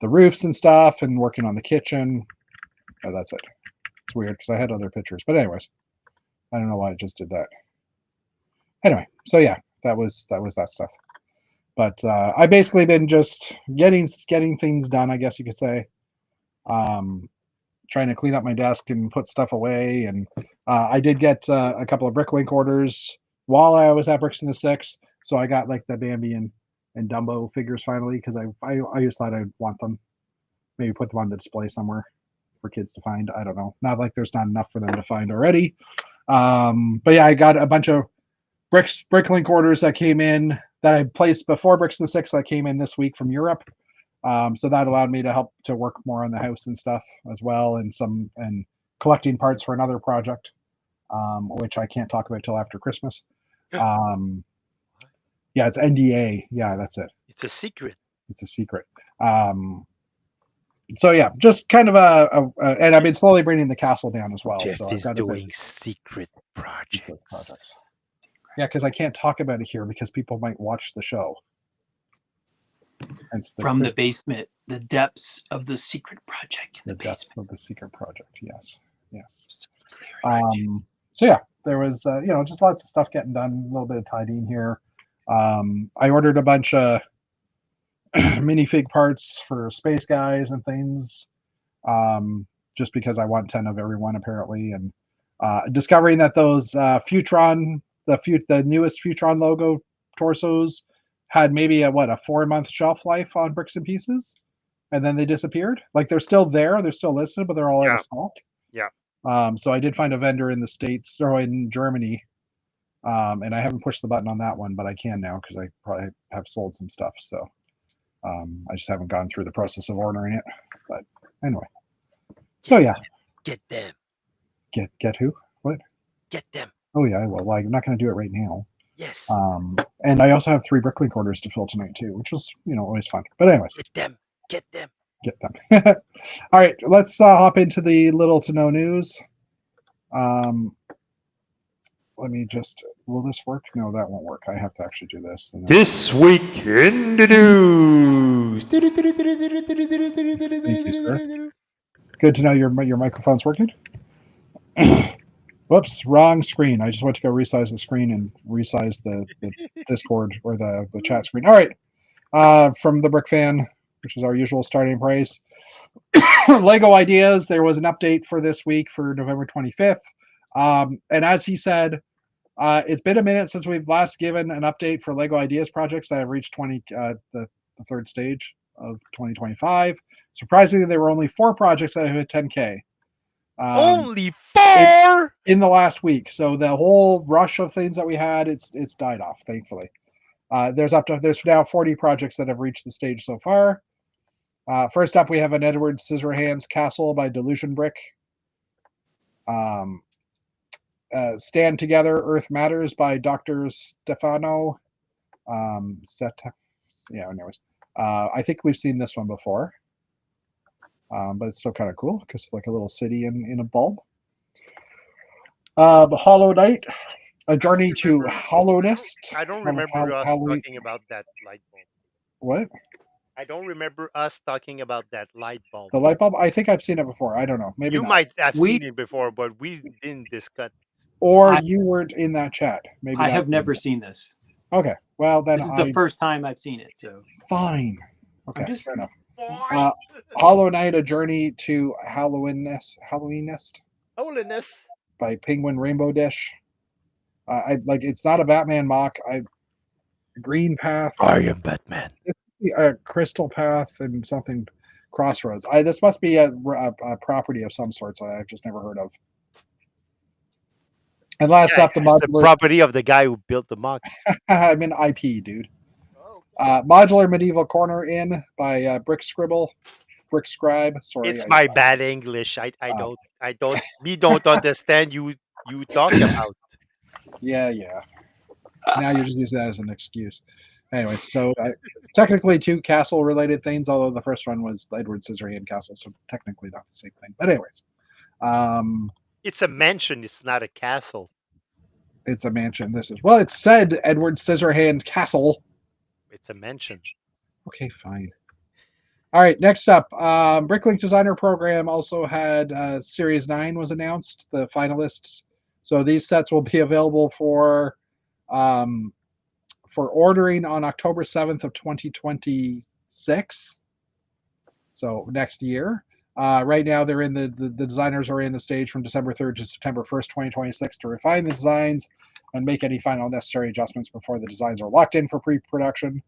roofs and stuff and working on the kitchen. Oh, that's it. It's weird because I had other pictures, but anyways, I don't know why I just did that. Anyway, so yeah, that was that stuff. But I basically been just getting things done, I guess you could say. Trying to clean up my desk and put stuff away, and I did get a couple of Bricklink orders while I was at Bricks in the Six. So I got like the Bambi and Dumbo figures finally because I just thought I'd want them. Maybe put them on the display somewhere for kids to find. I don't know. Not like there's not enough for them to find already. But yeah, I got a bunch of Bricklink orders that came in that I placed before Bricks in the Six that came in this week from Europe. So that allowed me to help to work more on the house and stuff as well, and collecting parts for another project, which I can't talk about till after Christmas. Yeah, it's NDA. Yeah, that's it. It's a secret. It's a secret. So yeah, just kind of and I've been slowly bringing the castle down as well. Jeff so is I've got doing secret projects. Yeah, because I can't talk about it here because people might watch the show. From the basement, the depths of the secret project in the depths basement. of the secret project. Yes. So yeah, there was just lots of stuff getting done. A little bit of tidying here. I ordered a bunch of minifig parts for Space Guys and things, just because I want 10 of every one apparently, and discovering that those Futron, the newest Futron logo torsos had maybe a 4-month shelf life on Bricks and Pieces, and then they disappeared. Like they're still there, they're still listed, but they're all out of stock. Yeah. So I did find a vendor in the States or in Germany, and I haven't pushed the button on that one, but I can now because I probably have sold some stuff. So I just haven't gone through the process of ordering it. But anyway, so yeah, get them. Get who? What? Get them. Oh yeah, well, I'm not going to do it right now. Yes. And I also have 3 Bricklink orders to fill tonight too, which was always fun. But anyways, get them. All right, let's hop into the little to no news. Let me just. Will this work? No, that won't work. I have to actually do this. This week in the news. Thank you, sir. Good to know your microphone's working. Whoops, wrong screen. I just went to go resize the screen and resize the Discord or the chat screen. All right, from the Brick Fan, which is our usual starting price. Lego Ideas, there was an update for this week for November 25th. And as he said, it's been a minute since we've last given an update for Lego Ideas projects that have reached the third stage of 2025. Surprisingly, there were only 4 projects that have hit 10K. Only 4 in the last week. So the whole rush of things that we had, it's died off, thankfully. There's now 40 projects that have reached the stage so far. First up, we have an Edward Scissorhands Castle by Delusion Brick. Stand Together, Earth Matters by Dr. Stefano. Anyways. I think we've seen this one before. But it's still kind of cool because it's like a little city in a bulb. Hollow Knight, A Journey to Hollowness. I don't remember us talking about that light bulb. What? I don't remember us talking about that light bulb. The light bulb? I think I've seen it before. I don't know. Maybe you not. might have seen it before, but we didn't discuss. Or you weren't in that chat. Maybe I have never seen this. Okay. Well, then this is the first time I've seen it. So fine. Okay. Fair enough. Hollow Knight: A Journey to Halloweenness by Penguin Rainbow Dish. It's not a Batman mock. Green Path. I am Batman. A Crystal Path and something Crossroads. This must be a property of some sort that I've just never heard of. And last up, the property of the guy who built the mock. I'm in IP, dude. Modular Medieval Corner Inn by Brick Scribble. Brick Scribe. Sorry, it's my bad English. We don't understand you talk about. Yeah. Now you're just using that as an excuse. Anyway, so technically 2 castle-related things, although the first one was Edward Scissorhand Castle, so technically not the same thing. But anyways, It's a mansion. It's not a castle. it's a mansion. This is well, it said Edward Scissorhand Castle. It's a mansion. Okay, fine. All right, next up, Bricklink Designer Program also had Series 9 was announced, the finalists. So these sets will be available for ordering on October 7th of 2026. So next year. Right now, they're in the designers are in the stage from December 3rd to September 1st, 2026 to refine the designs and make any final necessary adjustments before the designs are locked in for pre-production.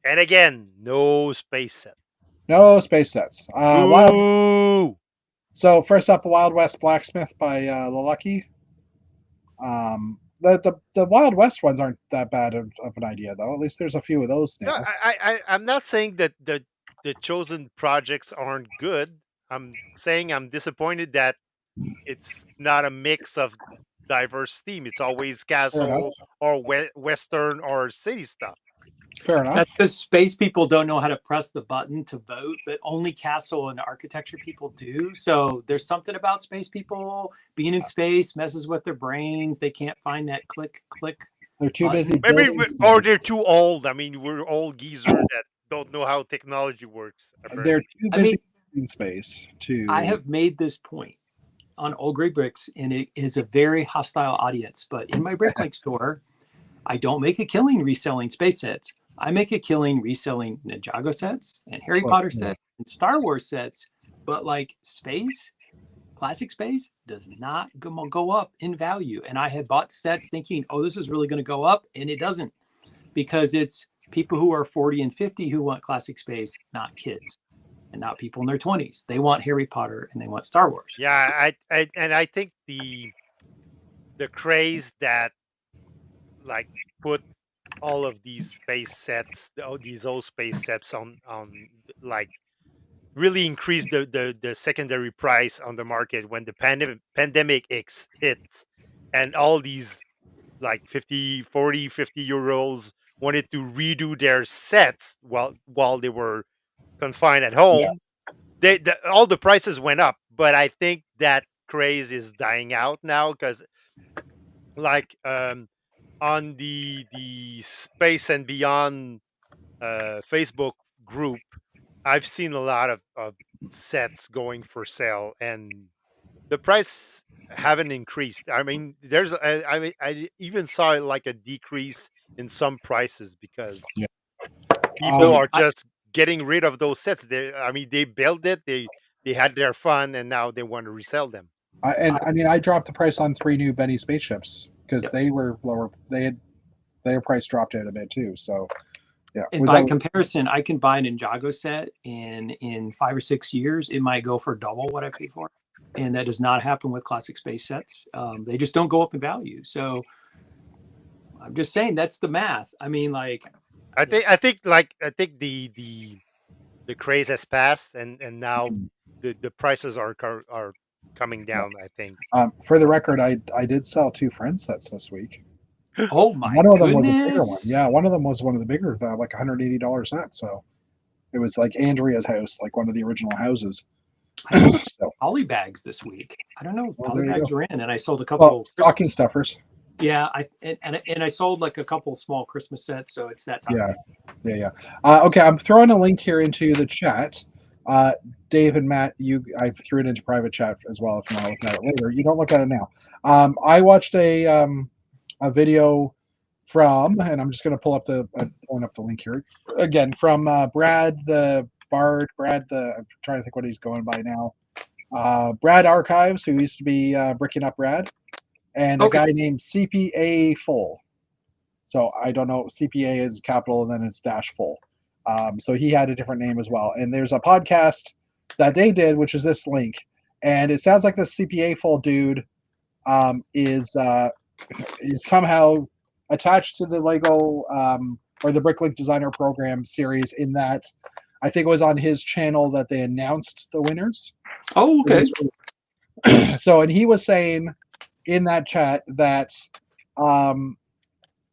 And again, no space set. No space sets. Ooh. So first up, Wild West Blacksmith by Lalaki. The Wild West ones aren't that bad of an idea, though. At least there's a few of those No, now. I'm not saying that the chosen projects aren't good. I'm saying I'm disappointed that it's not a mix of diverse theme. It's always castle or western or city stuff. Fair enough. That's because space people don't know how to press the button to vote, but only castle and architecture people do. So there's something about space people being in space messes with their brains. They can't find that click. They're too busy Maybe, building or space. they're too old. I mean, we're old geezer that don't know how technology works. Apparently. They're too busy building space to. I have made this point on Old Gray Bricks, and it is a very hostile audience. But in my Bricklink store, I don't make a killing reselling space sets. I make a killing reselling Ninjago sets and Harry Potter sets and Star Wars sets. But like space, classic space does not go up in value. And I had bought sets thinking, oh, this is really going to go up. And it doesn't, because it's people who are 40 and 50 who want classic space, not kids. And not people in their 20s. They want Harry Potter and they want Star Wars. Yeah, I think the craze that like put all of these space sets, these old space sets on like really increased the secondary price on the market when the pandemic hits, and all these like 50 year olds wanted to redo their sets while they were confined at home. All the prices went up, but I think that craze is dying out now because like on the Space and Beyond Facebook group, I've seen a lot of sets going for sale, and the price haven't increased. I mean, I even saw like a decrease in some prices because people are just getting rid of those sets. I mean, they built it, they had their fun, and now they want to resell them. I mean, I dropped the price on 3 new Benny spaceships because they were lower. Their price dropped in a bit too. So yeah. And by comparison, I can buy an Ninjago set in 5 or 6 years. It might go for double what I paid for it. And that does not happen with classic space sets. They just don't go up in value. So I'm just saying that's the math. I mean, like, I think the craze has passed, and now the prices are coming down. I think. For the record, I did sell 2 friend sets this week. Oh my One of them goodness. was a bigger one. Yeah, one of them was one of the bigger, like $180 set. So it was like Andrea's house, like one of the original houses. I sold poly bags this week. I don't know. Poly bags were in, and I sold a couple stocking stuffers. Yeah, I sold like a couple small Christmas sets, so it's that time. Yeah. Okay, I'm throwing a link here into the chat. Dave and Matt, I threw it into private chat as well. If you want to look at it later, you don't look at it now. I watched a video from, and I'm just going to pulling up the link here again from Brad the Bard. I'm trying to think what he's going by now. Brad Archives, who used to be Bricking Up Brad, and a guy named CPA Full. So I don't know. CPA is capital and then it's -full. So he had a different name as well. And there's a podcast that they did, which is this link, and it sounds like the CPA Full dude is somehow attached to the Lego or the Bricklink Designer Program series, in that I think it was on his channel that they announced the winners. Oh, okay. So, and he was saying in that chat that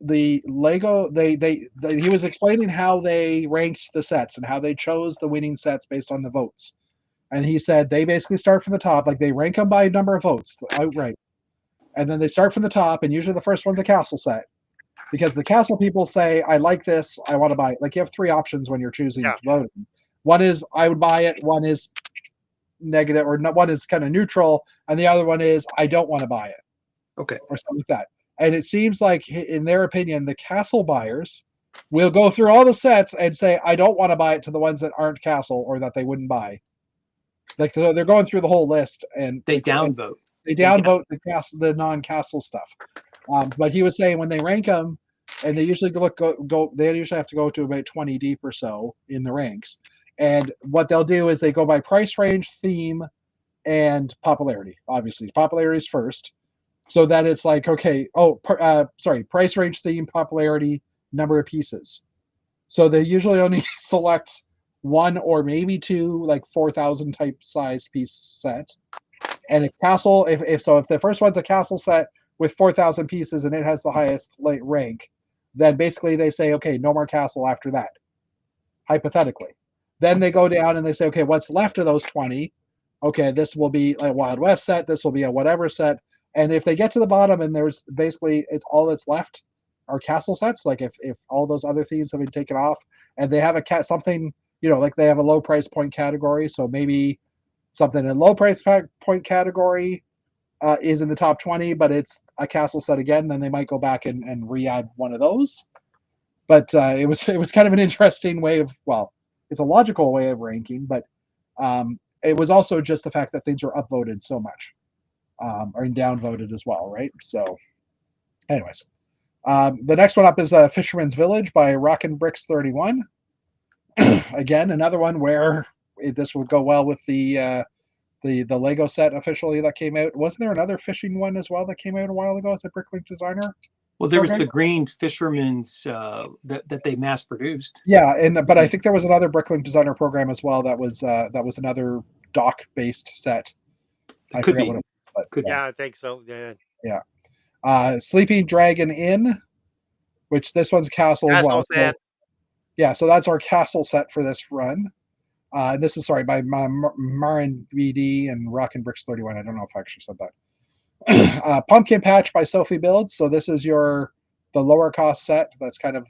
the Lego he was explaining how they ranked the sets and how they chose the winning sets based on the votes. And he said they basically start from the top, like they rank them by number of votes outright. And then they start from the top, and usually the first one's a castle set. Because the castle people say, I like this, I want to buy it. Like you have three options when you're choosing Yeah. voting. One is I would buy it, one is negative, or one is kind of neutral, and the other one is I don't want to buy it. Okay. Or something like that. And it seems like, in their opinion, the castle buyers will go through all the sets and say, I don't want to buy it to the ones that aren't castle or that they wouldn't buy. Like they're going through the whole list and They downvote. they downvote the non-castle stuff. But he was saying when they rank them, and they usually they usually have to go to about 20 deep or so in the ranks. And what they'll do is they go by price range, theme, and popularity. Obviously, popularity is first. So that it's like, okay, price range, theme, popularity, number of pieces. So they usually only select one or maybe two, like 4,000 type size piece set. And if the first one's a castle set with 4,000 pieces and it has the highest rank, then basically they say, okay, no more castle after that, hypothetically. Then they go down and they say, okay, what's left of those 20? Okay, this will be a Wild West set. This will be a whatever set. And if they get to the bottom and there's basically it's all that's left are castle sets, like if all those other themes have been taken off and they have something, like they have a low price point category, so maybe something in low price point category is in the top 20, but it's a castle set again, then they might go back and re-add one of those. But it was kind of an interesting way of, well, it's a logical way of ranking, but it was also just the fact that things were upvoted so much. Or downvoted as well, right? So, anyways, the next one up is Fisherman's Village by Rockin' Bricks 31. Again, another one where this would go well with the Lego set officially that came out. Wasn't there another fishing one as well that came out a while ago as a Bricklink designer? Well, there was the green fisherman's that they mass produced. Yeah, but I think there was another Bricklink designer program as well that was another dock based set. I forget what it was. But, yeah, I think so. Yeah. Sleeping Dragon Inn, which this one's castle as well. So that's our castle set for this run. This is by Marin BD and Rockin' Bricks 31. I don't know if I actually said that. Pumpkin Patch by Sophie Builds. So this is the lower cost set. That's kind of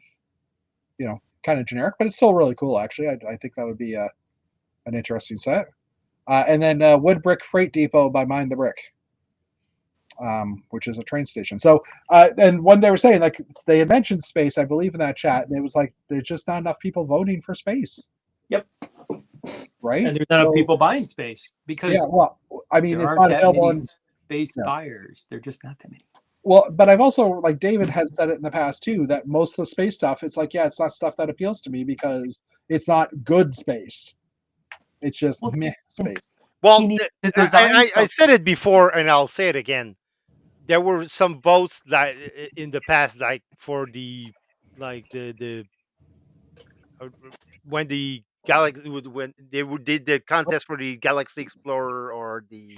generic, but it's still really cool. Actually, I think that would be an interesting set. And then Wood Brick Freight Depot by Mind the Brick. Which is a train station. So, and when they were saying, like, they had mentioned space, I believe, in that chat, and it was like, there's just not enough people voting for space. Yep. Right? And there's not enough people buying space because it's not available in space buyers. They're just not that many. Well, but I've also, like David has said it in the past too, that most of the space stuff, it's like, it's not stuff that appeals to me because it's not good space. It's just meh space. Well, I said it before, and I'll say it again. There were some votes that in the past, like for the when the Galaxy when they did the contest for the Galaxy Explorer or the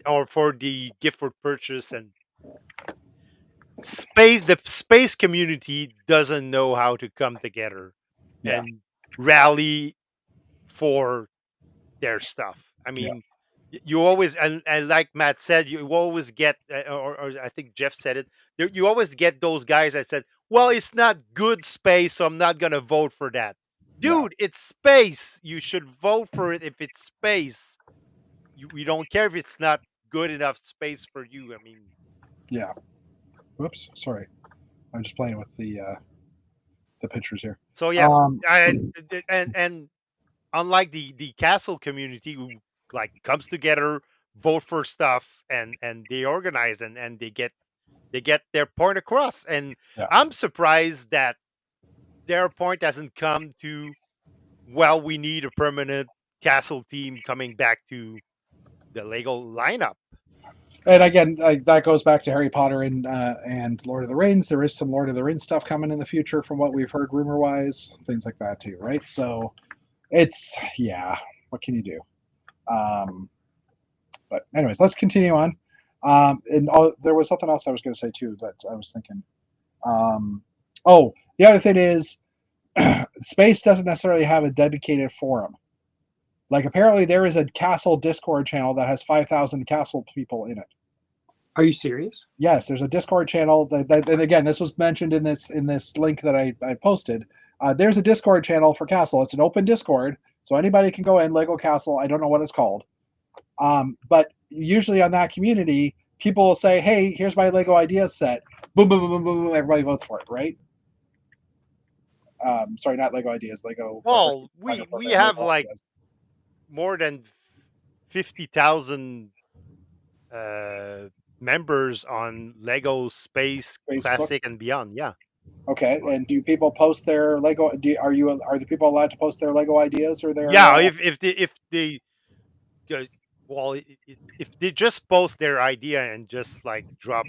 or for the gift for purchase, and the space community doesn't know how to come together and rally for their stuff. I mean, you always, and like Matt said, you always get, or I think Jeff said it, you always get those guys that said, well, it's not good space, so I'm not going to vote for that. Dude, it's space. You should vote for it if it's space. We don't care if it's not good enough space for you. I mean, yeah. Whoops, sorry. I'm just playing with the pictures here. So yeah, and unlike the castle community who like comes together, vote for stuff, and they organize and they get their point across. And I'm surprised that their point hasn't come to, well, we need a permanent castle team coming back to the Lego lineup. And again, that goes back to Harry Potter and Lord of the Rings. There is some Lord of the Rings stuff coming in the future from what we've heard rumor-wise, things like that too, right? So it's, what can you do? But anyways, let's continue on. And there was something else I was going to say too, but I was thinking. Oh, the other thing is, Space doesn't necessarily have a dedicated forum. Like apparently there is a Castle Discord channel that has 5,000 Castle people in it. Are you serious? Yes, there's a Discord channel that and again, this was mentioned in this link that I posted. There's a Discord channel for Castle. It's an open Discord, so anybody can go in. Lego Castle. I don't know what it's called, but usually on that community, people will say, "Hey, here's my Lego idea set." Boom, boom, boom, boom, boom. Everybody votes for it, right? Sorry, not Lego ideas. Lego. Well, we have Lego like ideas. more than 50,000 members on Lego Space Facebook? Classic and beyond. Yeah. Okay, and do people post their Lego? Are the people allowed to post their Lego ideas or their? Yeah. If they well, if they just post their idea and just like drop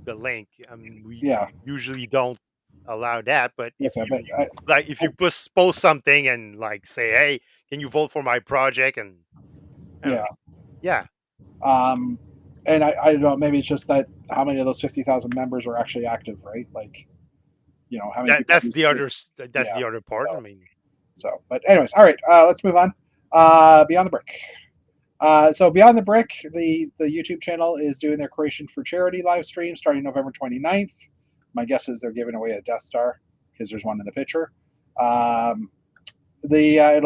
the link, we Yeah. usually don't allow that. But if Okay, you but if you post something and like say, hey, can you vote for my project? And I don't yeah. know. Yeah. And I don't know. Maybe it's just that how many of those 50,000 members are actually active, right? Like, how many people? That's the other that's Yeah. the other part. So, I mean, but anyways, all right. Let's move on. Beyond the Brick. So Beyond the Brick, the YouTube channel is doing their Creation for Charity live stream starting November 29th. My guess is they're giving away a Death Star because there's one in the picture. It'll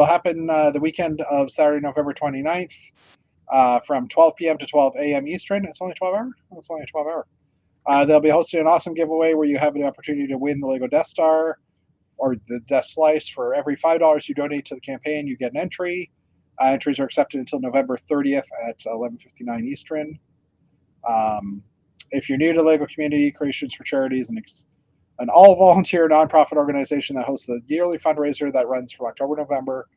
happen the weekend of Saturday, November 29th, from 12 p.m. to 12 a.m. Eastern. It's only 12 hours. It's only a 12 hour. They'll be hosting an awesome giveaway where you have the opportunity to win the Lego Death Star or the Death Slice. For every $5 you donate to the campaign, you get an entry. Entries are accepted until November 30th at 11:59 Eastern. If you're new to Lego Community, Creations for Charities, an all-volunteer nonprofit organization that hosts a yearly fundraiser that runs from October to November,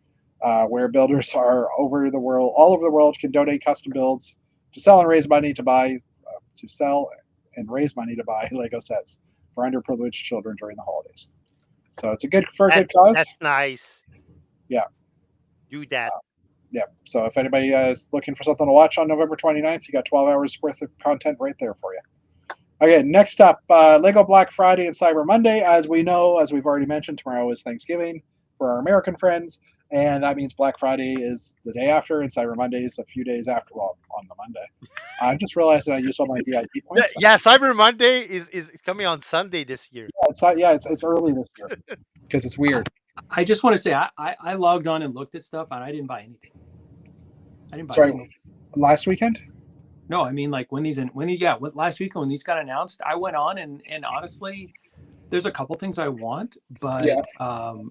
where builders are all over the world can donate custom builds to sell and raise money to buy Lego sets for underprivileged children during the holidays. So it's a good cause. That's nice. Yeah. Do that. Yeah. So if anybody is looking for something to watch on November 29th, you got 12 hours worth of content right there for you. Okay, next up, Lego Black Friday and Cyber Monday. As we know, as we've already mentioned, tomorrow is Thanksgiving for our American friends, and that means Black Friday is the day after, and Cyber Monday is a few days after. Well, on the Monday. I just realized that I used all my VIP points. Yeah, Cyber Monday is coming on Sunday this year. It's early this year because it's weird. I just want to say I logged on and looked at stuff and I didn't buy anything. I didn't buy Sorry, last weekend? No, I mean like last weekend when these got announced, I went on and honestly, there's a couple things I want, but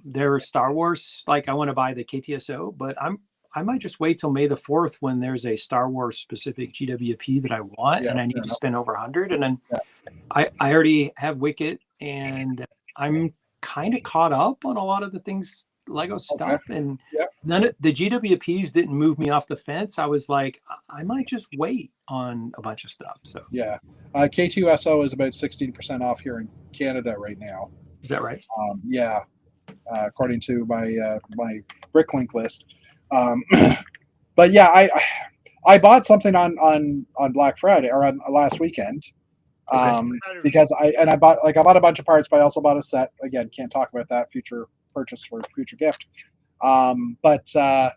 there are Star Wars, like I want to buy the KTSO, but I might just wait till May the 4th when there's a Star Wars specific GWP that I want and I need to spend over 100. And then I already have Wicket and I'm kind of caught up on a lot of the things Lego stuff and none of the GWPs didn't move me off the fence. I was like, I might just wait on a bunch of stuff. So K2SO is about 16% off here in Canada right now. Is that right? According to my Bricklink list. But yeah, I bought something on Black Friday or on last weekend. Because I bought a bunch of parts, but I also bought a set. Again, can't talk about that. Future purchase for future gift. But I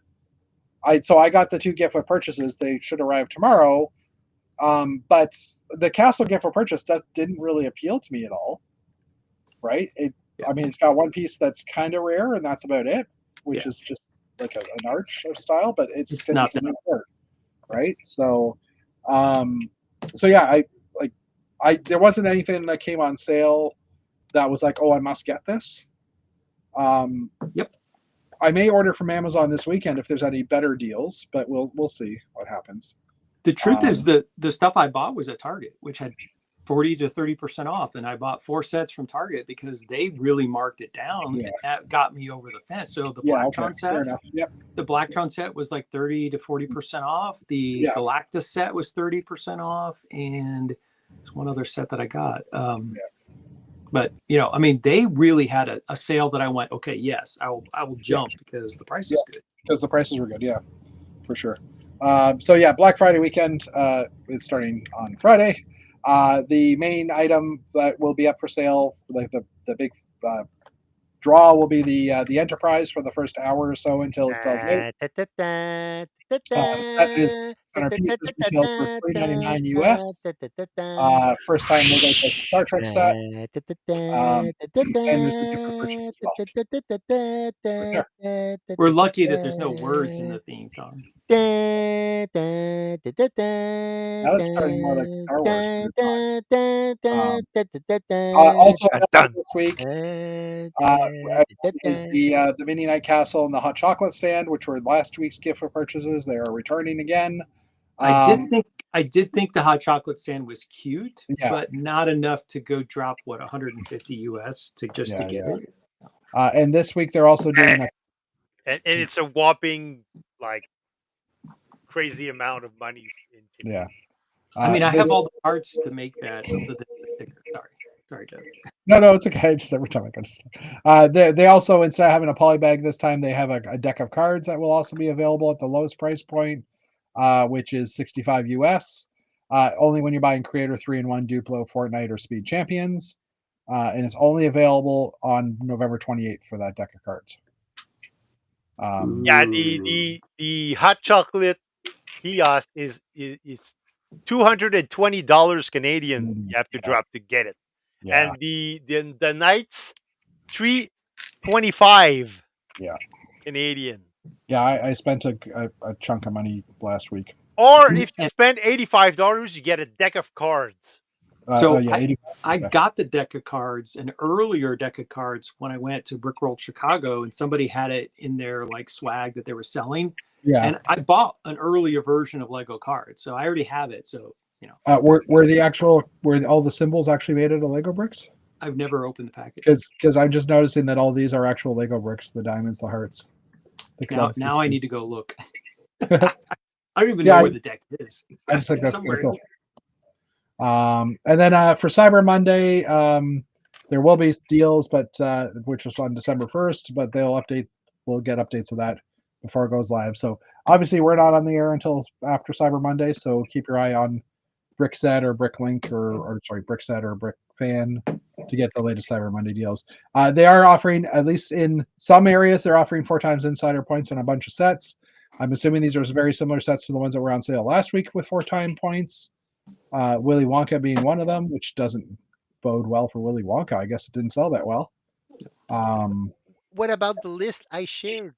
got the two gift with purchases. They should arrive tomorrow. But the Castle gift for purchase didn't really appeal to me at all. Right? I mean, it's got one piece that's kind of rare, and that's about it, which is just like an arch of style. But it's not a new part, right? So, yeah, there wasn't anything that came on sale that was like, oh, I must get this. I may order from Amazon this weekend if there's any better deals, but we'll see what happens. The truth is the stuff I bought was at Target, which had 40 to 30% off, and I bought 4 sets from Target because they really marked it down, and that got me over the fence. So the Blacktron set, the Blacktron set was like 30 to 40% off. The Galactus set was 30% off, and there's one other set that I got. But I mean, they really had a sale that I went, okay, yes, I will jump because the price is good. Because the prices were good, yeah, for sure. So yeah, Black Friday weekend is starting on Friday. The main item that will be up for sale, like the big draw, will be the Enterprise for the first hour or so until it sells out. Set is 600 pieces, retails for $3.99 US. First time Lego does a Star Trek set, and there's a gift for purchase as well. Right there. We're lucky that there's no words in the theme song. Now it's starting more like Star Wars, but it's not. Also Done. this week is the Mini Night Castle and the hot chocolate stand, which were last week's gift for purchases. They are returning again. I did think the hot chocolate stand was cute, Yeah. but not enough to go drop 150 US to get it. And this week they're also doing And it's a whopping like crazy amount of money in Canadian. I mean, I have all the parts to make that other than the sticker. Sorry, Doug. No, it's okay. Just every time I go to stuff. They also, instead of having a polybag this time, they have a deck of cards that will also be available at the lowest price point, which is 65 US. Only when you're buying Creator 3-in-1, Duplo, Fortnite, or Speed Champions. And it's only available on November 28th for that deck of cards. Yeah, the hot chocolate kiosk is $220 Canadian. You have to drop to get it, Yeah. and the nights $325 Canadian. Yeah, I spent a chunk of money last week. Or if you spend $85, you get a deck of cards. So yeah, I got the deck of cards, an earlier deck of cards, when I went to Brickroll Chicago, and somebody had it in their like swag that they were selling. Yeah. And I bought an earlier version of Lego cards, so I already have it. So were all the symbols actually made out of Lego bricks? I've never opened the package. Because I'm just noticing that all these are actual Lego bricks, the diamonds, the hearts. Now I need to go look. I don't even know where the deck is. I just think that's pretty cool. And then for Cyber Monday, there will be deals, but which was on December 1st, but we'll get updates of that before it goes live. So obviously we're not on the air until after Cyber Monday, so keep your eye on Brickset or Bricklink or Brickset or BrickFan to get the latest Cyber Monday deals. They are offering, at least in some areas, they're offering 4 times insider points on a bunch of sets. I'm assuming these are very similar sets to the ones that were on sale last week with 4-time points. Willy Wonka being one of them, which doesn't bode well for Willy Wonka. I guess it didn't sell that well. What about the list I shared?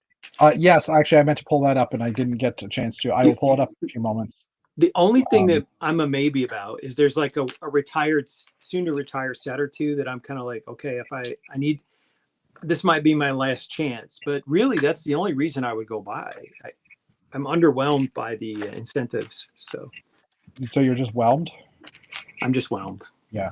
Yes, actually, I meant to pull that up, and I didn't get a chance to. I will pull it up in a few moments. The only thing that I'm a maybe about is there's like a soon to retire set or two that I'm kind of like, okay, if I need, this might be my last chance. But really, that's the only reason I would go buy. I'm underwhelmed by the incentives. So you're just whelmed? I'm just whelmed. Yeah.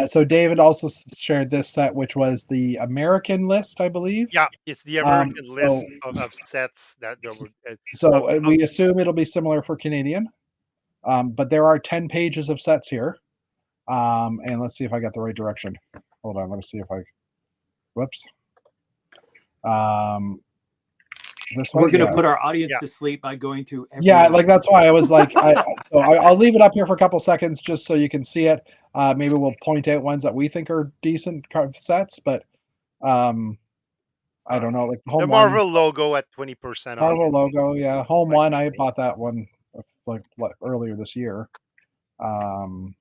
So David also shared this set, which was the American list, I believe. Yeah, it's the American list of sets that there were. So we assume it'll be similar for Canadian. But there are 10 pages of sets here. And let's see if I got the right direction. Hold on, let me see if I. Whoops. We're going to put our audience to sleep by going through every. Yeah, like that's why I was like, I'll leave it up here for a couple seconds just so you can see it. Maybe we'll point out ones that we think are decent sets, but I don't know, like the Marvel logo at 20% off. Marvel logo, yeah. Home One, I bought that one like earlier this year. The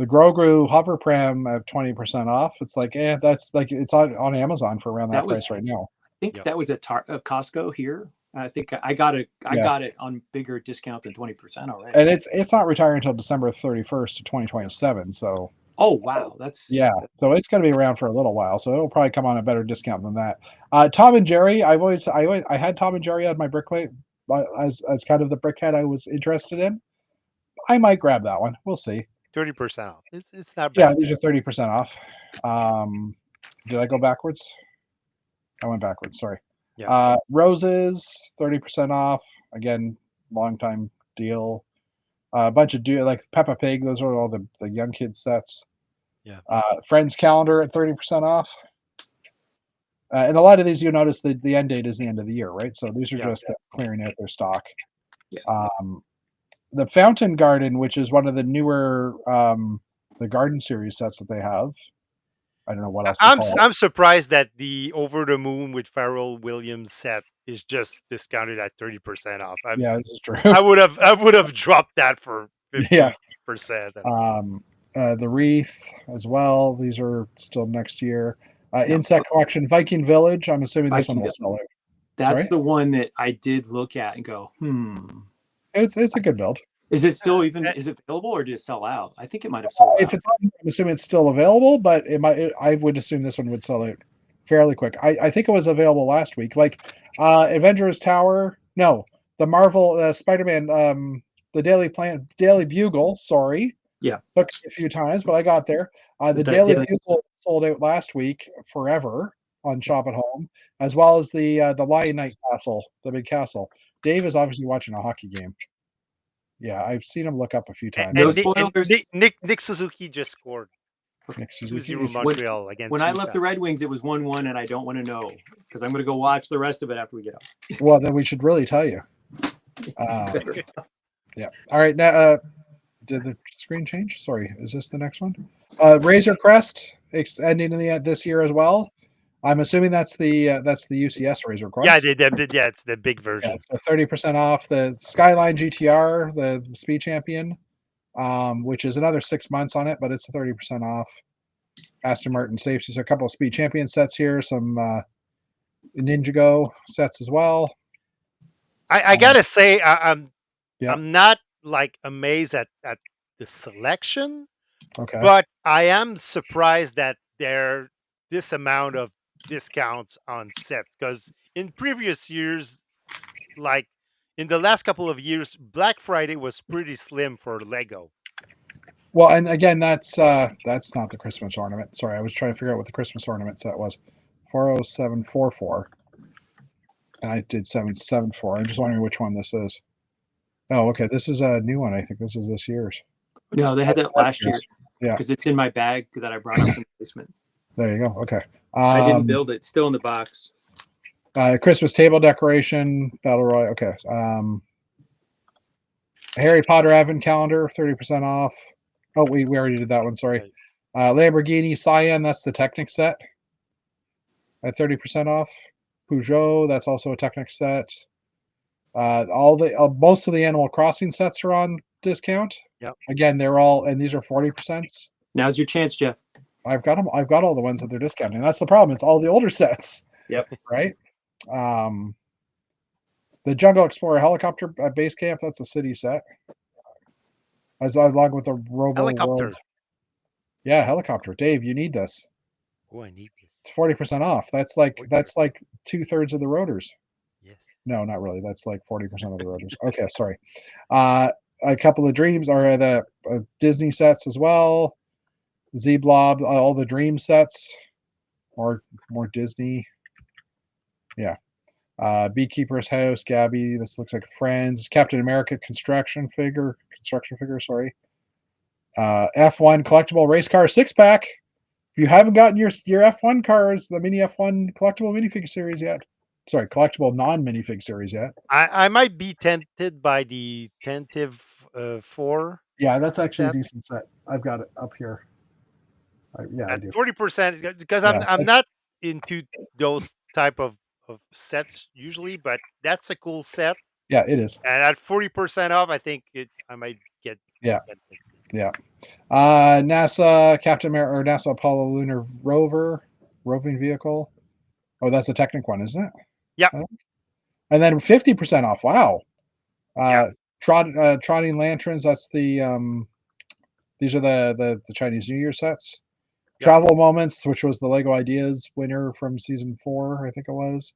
Grogu hover pram at 20% off. It's like, that's like it's on Amazon for around that price right now. I think that was at Costco here. I think I got it. I got it on bigger discount than 20% already. And it's not retiring until December 31st to 2027. So. Oh wow, so it's going to be around for a little while. So it'll probably come on a better discount than that. Tom and Jerry, I had Tom and Jerry on my Bricklink as kind of the brickhead I was interested in. I might grab that one. We'll see. 30% off. It's not bad. Yeah, these are 30% off. Did I go backwards? I went backwards. Sorry. Yeah. Roses, 30% off. Again, long time deal. A bunch of like Peppa Pig. Those are all the young kids sets. Yeah. Friends calendar at 30% off. And a lot of these, you notice the end date is the end of the year, right? So these are just clearing out their stock. Yeah. The Fountain Garden, which is one of the newer the Garden series sets that they have. I don't know what else to call it. I'm surprised that the Over the Moon with Pharrell Williams set is just discounted at 30% off. Yeah, this is true. I would have dropped that for Yeah. 50%. The Wreath as well. These are still next year. Yeah. Insect Collection, Viking Village. I'm assuming this Viking one will sell out. That's Sorry? the one that I did look at and go, It's a good build. Is it still is it available or did it sell out? I think it might have sold If out. it's, I'm assuming it's still available, but I would assume this one would sell out fairly quick. I think it was available last week. Like Avengers Tower. No, the Marvel Spider-Man. The Daily Bugle. Sorry. Yeah. Took me a few times, but I got there. The Daily Bugle sold out last week forever on Shop at Home, as well as the Lion Knight Castle, the big castle. Dave is obviously watching a hockey game. Yeah, I've seen him look up a few times. No spoilers. Nick Suzuki just scored. Nick Suzuki 2-0 Montreal against When I Utah. left the Red Wings, it was 1-1, and I don't want to know because I'm going to go watch the rest of it after we get out. Well, then we should really tell you. Yeah. All right. Now, did the screen change? Sorry. Is this the next one? Razor Crest ending in this year as well. I'm assuming that's the UCS Razor Crest. Yeah, it's the big version. Yeah, so 30% off the Skyline GTR, the Speed Champion, which is another 6 months on it, but it's 30% off. Aston Martin safety, so a couple of Speed Champion sets here, some Ninjago sets as well. I gotta say, I'm Yeah. I'm not like amazed at the selection, Okay. but I am surprised that there this amount of discounts on sets, because in previous years, like in the last couple of years, Black Friday was pretty slim for Lego. Well, and again, that's not the Christmas ornament. Sorry, I was trying to figure out what the Christmas ornament set was. 40744. And I did 774. I'm just wondering which one this is. Oh, okay. This is a new one. I think this is this year's. No, they had that last year. Yeah. Because it's in my bag that I brought up in the basement. There you go. Okay. I didn't build it. Still in the box. Christmas table decoration, Battle Royale. Okay. Harry Potter Advent Calendar, 30% off. Oh, we already did that one. Sorry. Lamborghini Cyan, that's the Technic set at 30% off. Peugeot, that's also a Technic set. Most of the Animal Crossing sets are on discount. Yep. Again, they're all, and these are 40%. Now's your chance, Jeff. I've got them. I've got all the ones that they're discounting. That's the problem. It's all the older sets. Yep. Right. The Jungle Explorer helicopter at base camp. That's a city set. Along with the Robo Helicopter. World. Yeah, helicopter. Dave, you need this. Oh, I need this. It's 40% off. That's like 2/3 of the rotors. Yes. No, not really. That's like 40% of the rotors. Okay, sorry. A couple of dreams are the Disney sets as well. Z-Blob, all the Dream sets, more Disney. Yeah. Beekeeper's House, Gabby. This looks like Friends. Captain America construction figure. Sorry. F1 collectible race car 6-pack. If you haven't gotten your F1 cars, the mini F1 collectible minifig series yet. Sorry, collectible non-minifig series yet. I might be tempted by the Tentive 4. Yeah, that's actually a decent set. I've got it up here. I do. 40%, because I'm not into those type of sets usually, but that's a cool set. Yeah, it is. And at 40% off, I think I might get. Yeah. Yeah. NASA Captain America or NASA Apollo Lunar Rover roving vehicle. Oh, that's a Technic one, isn't it? Yeah. And then 50% off. Wow. Trotting Lanterns. That's the these are the Chinese New Year sets. Yep. Travel Moments, which was the Lego Ideas winner from season 4, I think it was.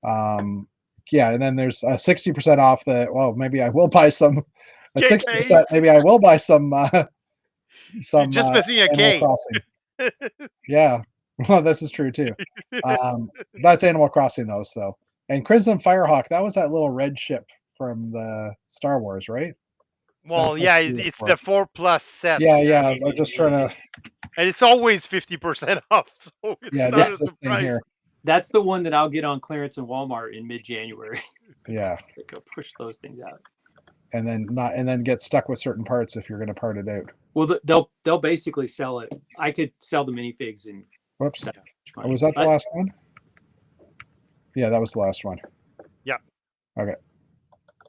Yeah, and then there's 60% off the. Well, maybe I will buy some. 60%. Maybe I will buy some. Some. You're just missing a K. Yeah. Well, this is true too. That's Animal Crossing though. So, and Crimson Firehawk, that was that little red ship from the Star Wars, right? Well, so yeah, it's the 4+ set. Yeah. I'm just trying to. And it's always 50% off, so it's not a surprise. Here. That's the one that I'll get on clearance in Walmart in mid-January. Yeah, Go push those things out. and then get stuck with certain parts if you're going to part it out. Well, they'll basically sell it. I could sell the minifigs and Whoops. that much Oh, money. was that the last one? Yeah, that was the last one. Yeah. Okay.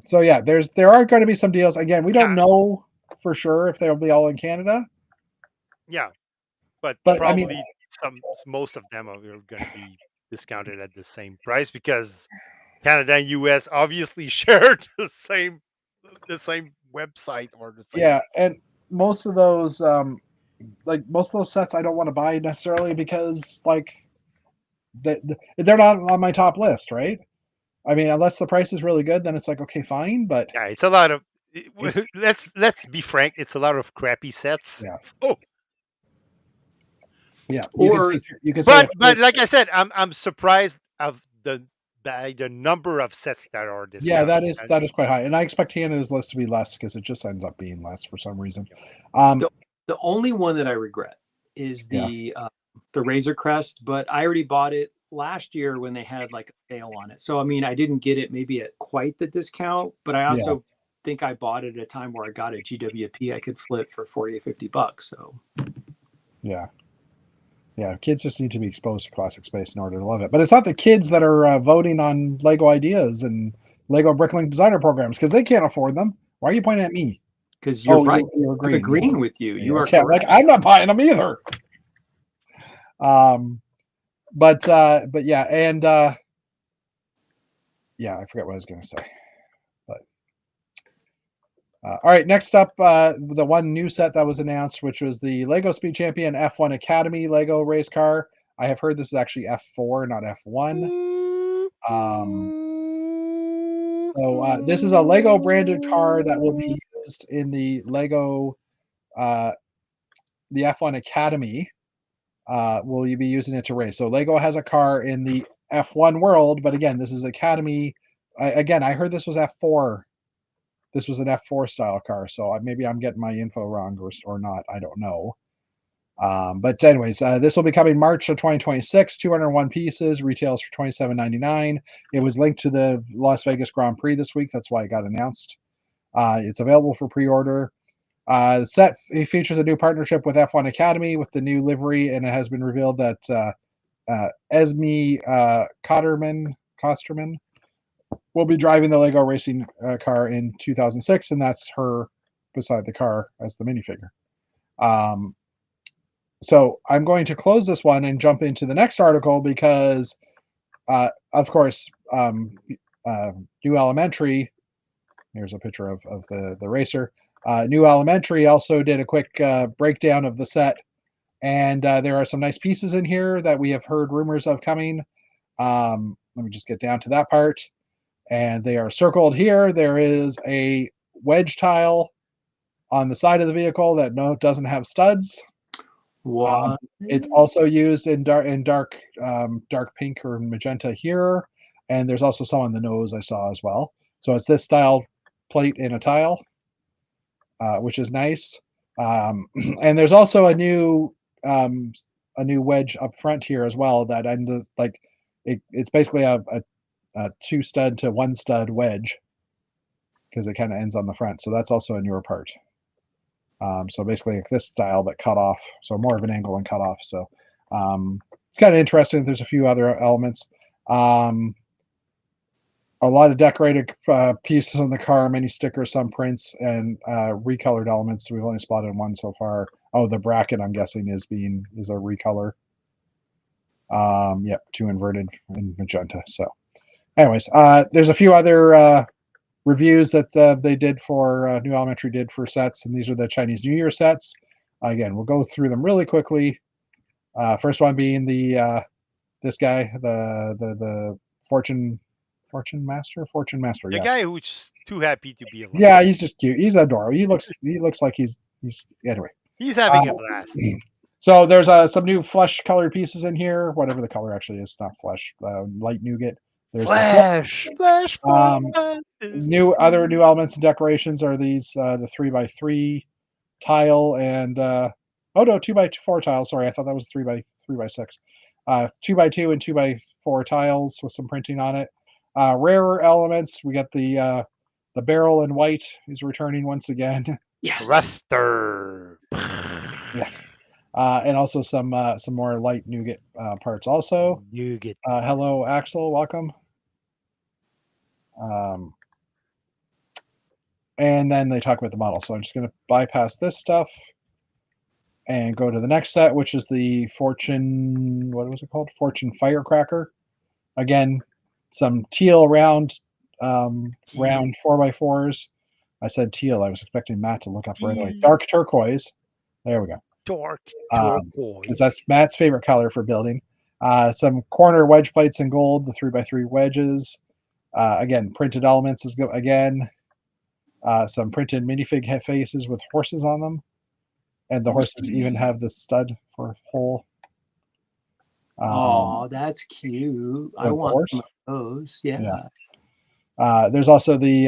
So yeah, there are going to be some deals. Again, we don't Yeah. know for sure if they'll be all in Canada. Yeah, but I mean- probably most of them are going to be discounted at the same price because Canada and US obviously shared the same website or the same. Yeah, and most of those sets I don't want to buy necessarily because like they're not on my top list, right? I mean, unless the price is really good, then it's like okay, fine. But Yeah, it's a lot of. It's- Let's be frank. It's a lot of crappy sets. Yeah. So, yeah, Or- you could say but like I said, I'm surprised of the number of sets that are yeah, discounted. that is quite high, and I expect Canada's list to be less because it just ends up being less for some reason. The only one that I regret is the Razor Crest, but I already bought it last year when they had like a sale on it. So I mean, I didn't get it maybe at quite the discount, but I also think I bought it at a time where I got a GWP I could flip for $40 or $50. So Yeah. Yeah, kids just need to be exposed to classic space in order to love it. But it's not the kids that are voting on Lego ideas and Lego Bricklink designer programs because they can't afford them. Why are you pointing at me? because you're right. You're I'm agreeing with you. You are okay, correct. like I'm not buying them either. But yeah, and yeah, I forget what I was going to say. But all right, next up, the one new set that was announced, which was the Lego Speed Champion F1 Academy Lego race car. I have heard this is actually F4, not F1. So this is a Lego branded car that will be used in the Lego, the F1 Academy. Will you be using it to race? So Lego has a car in the F1 world, but again, this is Academy. Again, I heard this was F4. This was an F4 style car, so maybe I'm getting my info wrong or not. I don't know. But anyways, this will be coming March of 2026. 201 pieces, retails for $27.99. It was linked to the Las Vegas Grand Prix this week. That's why it got announced. It's available for pre-order. The set features a new partnership with F1 Academy with the new livery, and it has been revealed that Esme Kosterman will be driving the Lego racing car in 2006, and that's her beside the car as the minifigure. So I'm going to close this one and jump into the next article because, of course, New Elementary. Here's a picture of the racer. New Elementary also did a quick breakdown of the set, and there are some nice pieces in here that we have heard rumors of coming. Let me just get down to that part. And they are circled here. There is a wedge tile on the side of the vehicle that doesn't have studs. What? It's also used in dark pink or magenta here, and there's also some on the nose I saw as well. So it's this style plate in a tile, which is nice. And there's also a new wedge up front here as well that I'm just like it's basically a 2 stud to 1 stud wedge because it kind of ends on the front. So that's also a newer part. So basically like this style, but cut off. So more of an angle and cut off. So it's kind of interesting. There's a few other elements. A lot of decorated pieces on the car, many stickers, some prints, and recolored elements. We've only spotted one so far. Oh, the bracket I'm guessing is a recolor. Yep, 2 inverted in magenta. So anyways, there's a few other reviews that they did for New Elementary did for sets, and these are the Chinese New Year sets. Again, we'll go through them really quickly. First one being this guy, the Fortune Master. The guy who's too happy to be alive. Yeah, he's just cute. He's adorable. He looks like he's anyway. He's having a blast. So there's some new flesh colored pieces in here. Whatever the color actually is, not flesh. Light nougat. There's Flash. new elements and decorations are these the 3x3 tile and Oh no, 2x4 tiles. Sorry, I thought that was 3x6. 2x2 and 2x4 tiles with some printing on it. Rarer elements. We got the barrel in white is returning once again. Yes. Thruster. Yeah. And also some more light nougat parts. Also, Nougat. hello Axel, welcome. And then they talk about the model. So I'm just going to bypass this stuff and go to the next set, which is the Fortune. What was it called? Fortune Firecracker. Again, some teal round round 4x4s. I said teal. I was expecting Matt to look up right away. Teal. Dark turquoise. There we go. Dark Because turquoise. that's Matt's favorite color for building. Some corner wedge plates in gold, the 3x3 wedges. Again, printed elements is again. Some printed minifig faces with horses on them. And the horses even have the stud for hole. Oh, that's cute. I the want horse? some of those. Yeah. There's also the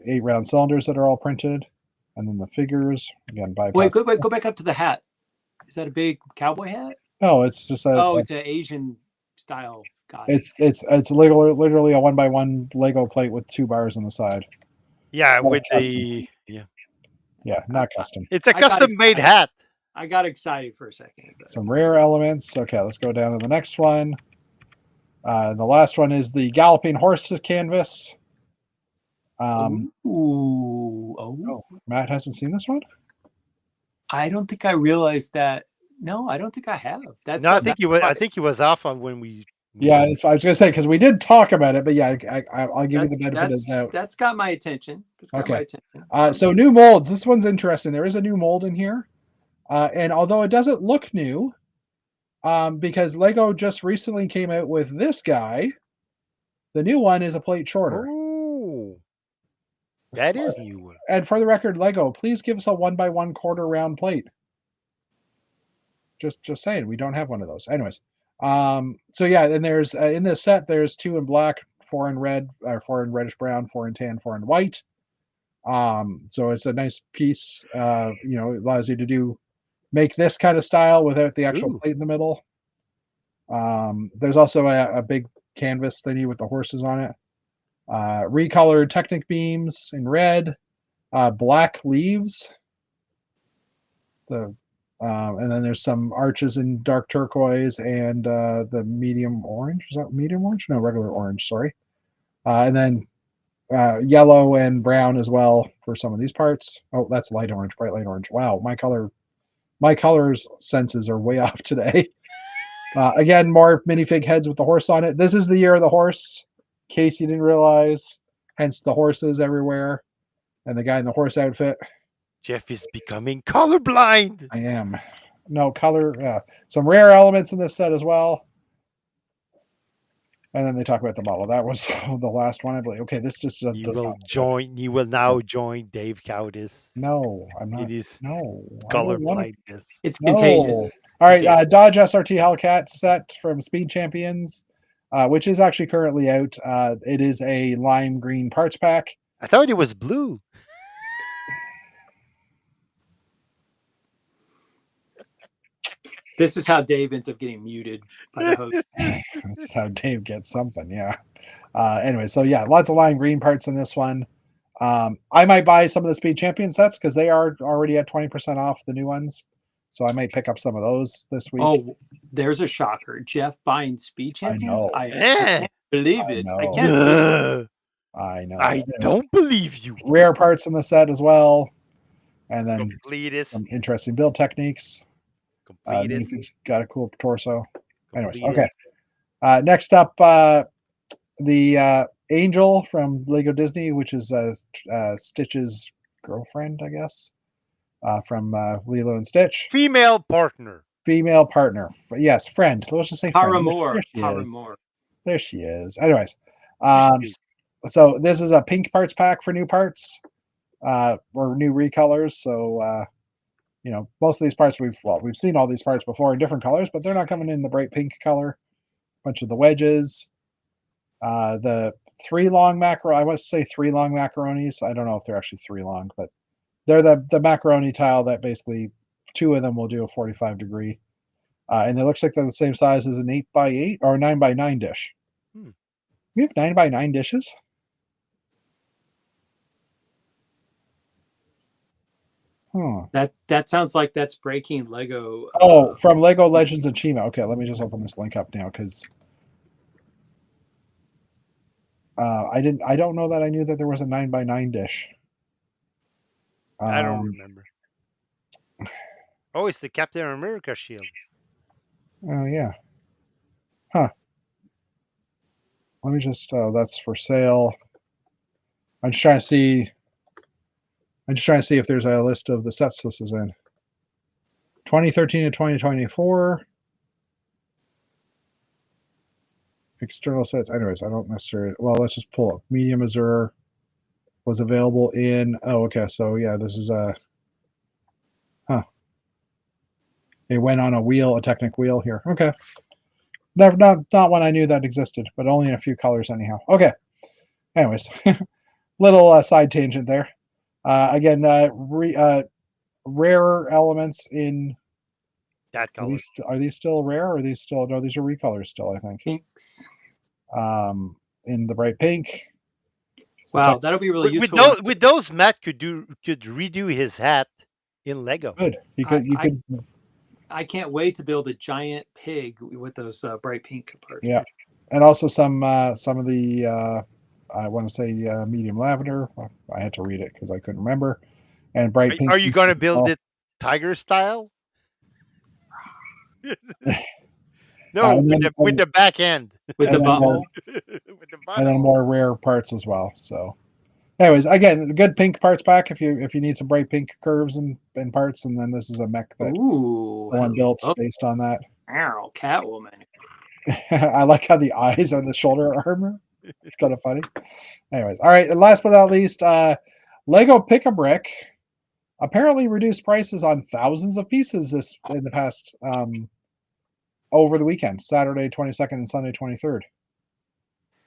8-round cylinders that are all printed. And then the figures. Again, bypass. Wait, go back up to the hat. Is that a big cowboy hat? No, it's just it's an Asian style. Got it. It's literally a 1x1 Lego plate with 2 bars on the side. Yeah, Not with custom. the Yeah, not custom. it's a I got custom-made excited. hat. I got excited for a second. But... Some rare elements. Okay, let's go down to the next one. The last one is the Galloping Horse canvas. Oh, Matt hasn't seen this one? I don't think I realized that. No, I don't think I have. That's No, I think he was off on when we. Yeah, that's what I was going to say, because we did talk about it, but yeah, I'll give you the benefit of the doubt. That's got my attention. Okay. So new molds. This one's interesting. There is a new mold in here. And although it doesn't look new, because Lego just recently came out with this guy, the new one is a plate shorter. Oh, that is new. And for the record, Lego, please give us a 1x1 quarter round plate. Just saying, we don't have one of those. Anyways, so yeah, and there's in this set there's 2 in black, 4 in red, or 4 in reddish brown, 4 in tan, 4 in white. So it's a nice piece. It allows you to make this kind of style without the actual plate in the middle. There's also a big canvas thingy with the horses on it. Recolored Technic beams in red, black leaves. And then there's some arches in dark turquoise and the medium orange. Is that medium orange? No, regular orange. Sorry. And then yellow and brown as well for some of these parts. Oh, that's light orange, bright light orange. Wow, my colors senses are way off today. Again, more minifig heads with the horse on it. This is the year of the horse, in case you didn't realize. Hence the horses everywhere and the guy in the horse outfit. Jeff is becoming colorblind. I am. No color. Some rare elements in this set as well. And then they talk about the model. That was the last one, I believe. Okay, this just does not. You will now join Dave Cowdis. No, I'm not. It is no colorblindness. It's contagious. It's All right, contagious. Dodge SRT Hellcat set from Speed Champions, which is actually currently out. It is a lime green parts pack. I thought it was blue. This is how Dave ends up getting muted by the host. That's how Dave gets something, yeah. Anyway, so yeah, lots of lime green parts in this one. I might buy some of the Speed Champion sets because they are already at 20% off the new ones. So I might pick up some of those this week. Oh, there's a shocker. Jeff buying Speed Champions? I can't believe it. I can't believe it. I know. I don't believe you. Rare parts in the set as well. And then Completist. some interesting build techniques. Completist. Got a cool torso. Anyways, Completist. okay. Next up, the Angel from Lego Disney, which is Stitch's girlfriend, I guess, from Lilo and Stitch. Female partner. Female partner. Yes, friend. Let's just say Paramore. Paramore. There she is. Anyways, She is. so this is a pink parts pack for new parts or new recolors. So most of these parts we've seen all these parts before in different colors, but they're not coming in the bright pink color. Bunch of the wedges, the 3 long I want to say 3 long macaronis. I don't know if they're actually 3 long, but they're the macaroni tile that basically two of them will do a 45 degree. And it looks like they're the same size as an 8x8 or 9x9 dish. Hmm. We have 9x9 dishes. Huh. That sounds like that's breaking Lego. Oh, from Lego Legends of Chima. Okay, let me just open this link up now because I don't know that I knew that there was a 9x9 dish. I don't remember. Oh, it's the Captain America shield. Oh yeah. Huh. Let me just. Oh, that's for sale. I'm just trying to see. I'm just trying to see if there's a list of the sets this is in. 2013 to 2024. External sets. Anyways, I don't necessarily. Well, let's just pull up. Medium Azure was available in. Oh, okay. So yeah, this is a. Huh. It went on a wheel, a Technic wheel here. Okay. Never, not one I knew that existed, but only in a few colors anyhow. Okay. Anyways, little side tangent there. Again, rarer elements in. That color. Are these still rare? Or are these still? No, these are recolors still. I think. Pinks. In the bright pink. So Wow, that'll be really With useful. with those, Matt could redo his hat in Lego. Good. You could. I can't wait to build a giant pig with those bright pink parts. Yeah, and also some of the. I want to say medium lavender. I had to read it because I couldn't remember. And bright pink. Are you going to build it tiger style? No, with the back end. With the butthole. With the butthole. And then more rare parts as well. So, anyways, again, good pink parts back if you need some bright pink curves and parts. And then this is a mech that someone built based on that. Ow, Catwoman. I like how the eyes are the shoulder armor. It's kind of funny. Anyways, all right. And last but not least, Lego Pick-a-Brick apparently reduced prices on thousands of pieces in the past over the weekend, Saturday 22nd and Sunday 23rd.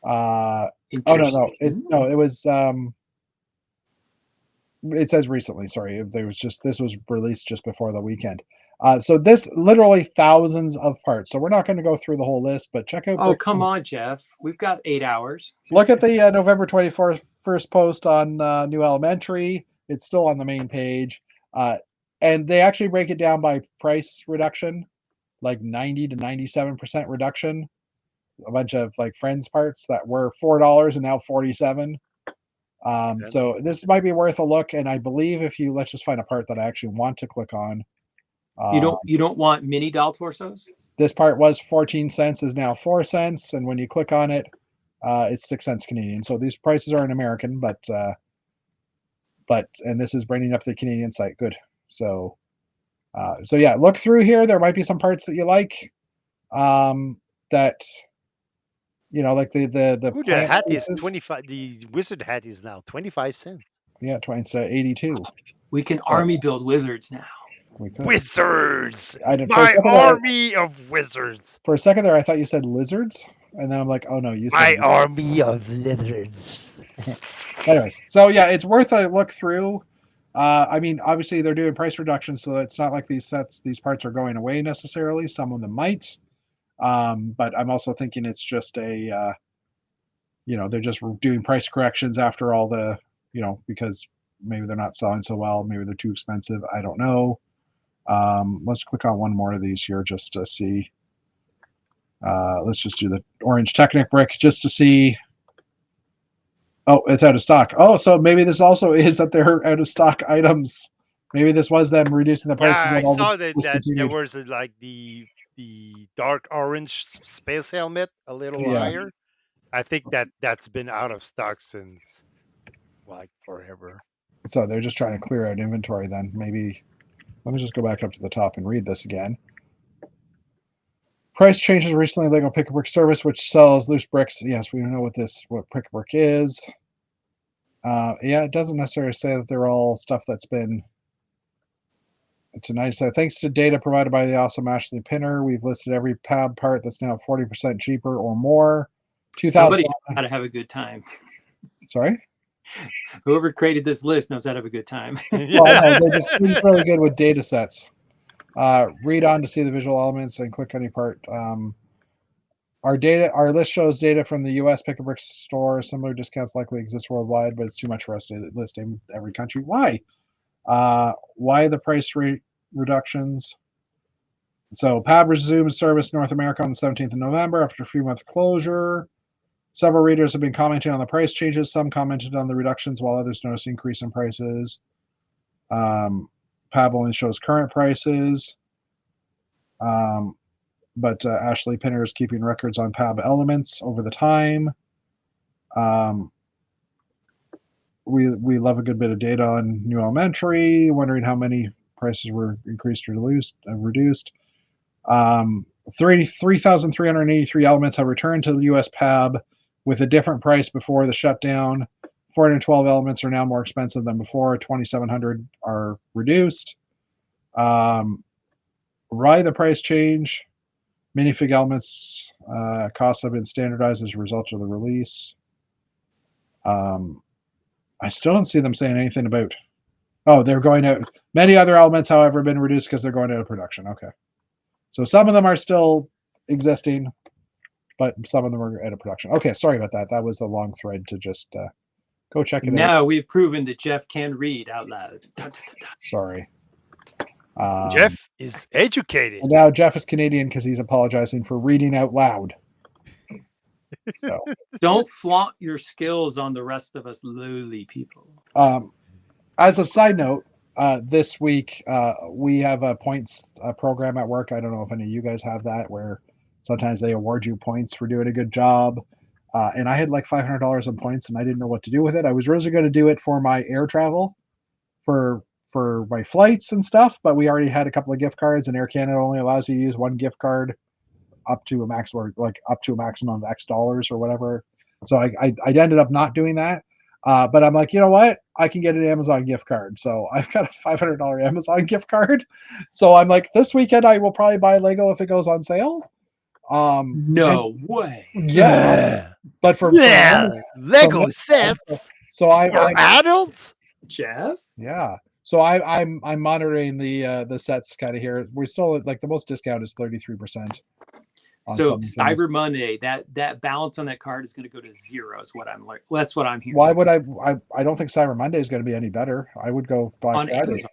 Oh no, it was. It says recently. Sorry, this was released just before the weekend. So this literally thousands of parts. So we're not going to go through the whole list, but check out. Oh, come on, Jeff. We've got 8 hours. Look at the November 24th first post on New Elementary. It's still on the main page. And they actually break it down by price reduction, like 90 to 97% reduction. A bunch of like Friends parts that were $4 and now $47. So this might be worth a look. And I believe let's just find a part that I actually want to click on. You don't want mini doll torsos? This part was 14 cents, is now 4 cents, and when you click on it, it's 6 cents Canadian. So these prices are in American, but and this is bringing up the Canadian site. Good. So yeah, look through here. There might be some parts that you like. That like the hat is 25. The wizard hat is now 25 cents. Yeah, 82. We can army build wizards now. Wizards! My army of wizards. For a second there, I thought you said lizards, and then I'm like, oh no, you said my army of lizards. Anyways, so yeah, it's worth a look through. I mean, obviously they're doing price reductions, so it's not like these parts are going away necessarily. Some of them might, but I'm also thinking it's just they're just doing price corrections after all the, because maybe they're not selling so well, maybe they're too expensive. I don't know. Let's click on one more of these here just to see. Let's just do the orange Technic brick just to see. Oh, it's out of stock. Oh, so maybe this also is that they're out of stock items. Maybe this was them reducing the price. Yeah, I saw that there was like the dark orange space helmet a little higher. I think that's been out of stock since like forever. So they're just trying to clear out inventory then. Maybe. Let me just go back up to the top and read this again. Price changes recently. Lego Pick-a-Brick service, which sells loose bricks. Yes, we know what Pick-a-Brick is. Yeah, it doesn't necessarily say that they're all stuff that's been tonight. So thanks to data provided by the awesome Ashley Pinner, we've listed every PAB part that's now 40% cheaper or more. Somebody knows how to have a good time. Sorry? Whoever created this list knows how to have a good time. Well, no, they're just really good with data sets. Read on to see the visual elements and click any part. Our list shows data from the U.S. Pick a Brick store. Similar discounts likely exist worldwide, but it's too much for us to list in every country. Why? Why the price rate reductions? So PAB resumes service North America on the 17th of November after a few-month closure. Several readers have been commenting on the price changes. Some commented on the reductions, while others noticed increase in prices. PAB only shows current prices. But Ashley Pinner is keeping records on PAB elements over the time. We love a good bit of data on New Elementary, wondering how many prices were increased or reduced. 3,383 elements have returned to the US PAB with a different price before the shutdown. 412 elements are now more expensive than before. 2,700 are reduced. Why the price change? Minifig elements costs have been standardized as a result of the release. I still don't see them saying anything about. Oh, they're going out. Many other elements, however, have been reduced because they're going out of production. Okay, so some of them are still existing, but some of them are out of production. Okay, sorry about that. That was a long thread to just go check it out. Now we've proven that Jeff can read out loud. Sorry. Jeff is educated. And now Jeff is Canadian because he's apologizing for reading out loud. So Don't flaunt your skills on the rest of us lowly people. as a side note, this week we have a points program at work. I don't know if any of you guys have that, where sometimes they award you points for doing a good job. And I had like $500 in points, and I didn't know what to do with it. I was originally going to do it for my air travel, for my flights and stuff, but we already had a couple of gift cards, and Air Canada only allows you to use one gift card up to a maximum of X dollars or whatever. So I ended up not doing that. But I'm like, you know what? I can get an Amazon gift card. So I've got a $500 Amazon gift card. So I'm like, this weekend I will probably buy Lego if it goes on sale. No way. Yeah. But for Lego sets so for adults. Jeff? Yeah. So I'm monitoring the sets kind of here. We're still like the most discount is 33%. So Cyber Monday, that balance on that card is going to go to zero. Is what I'm like. Well, that's what I'm hearing. Why would I don't think Cyber Monday is going to be any better. I would go Black on Friday. Amazon.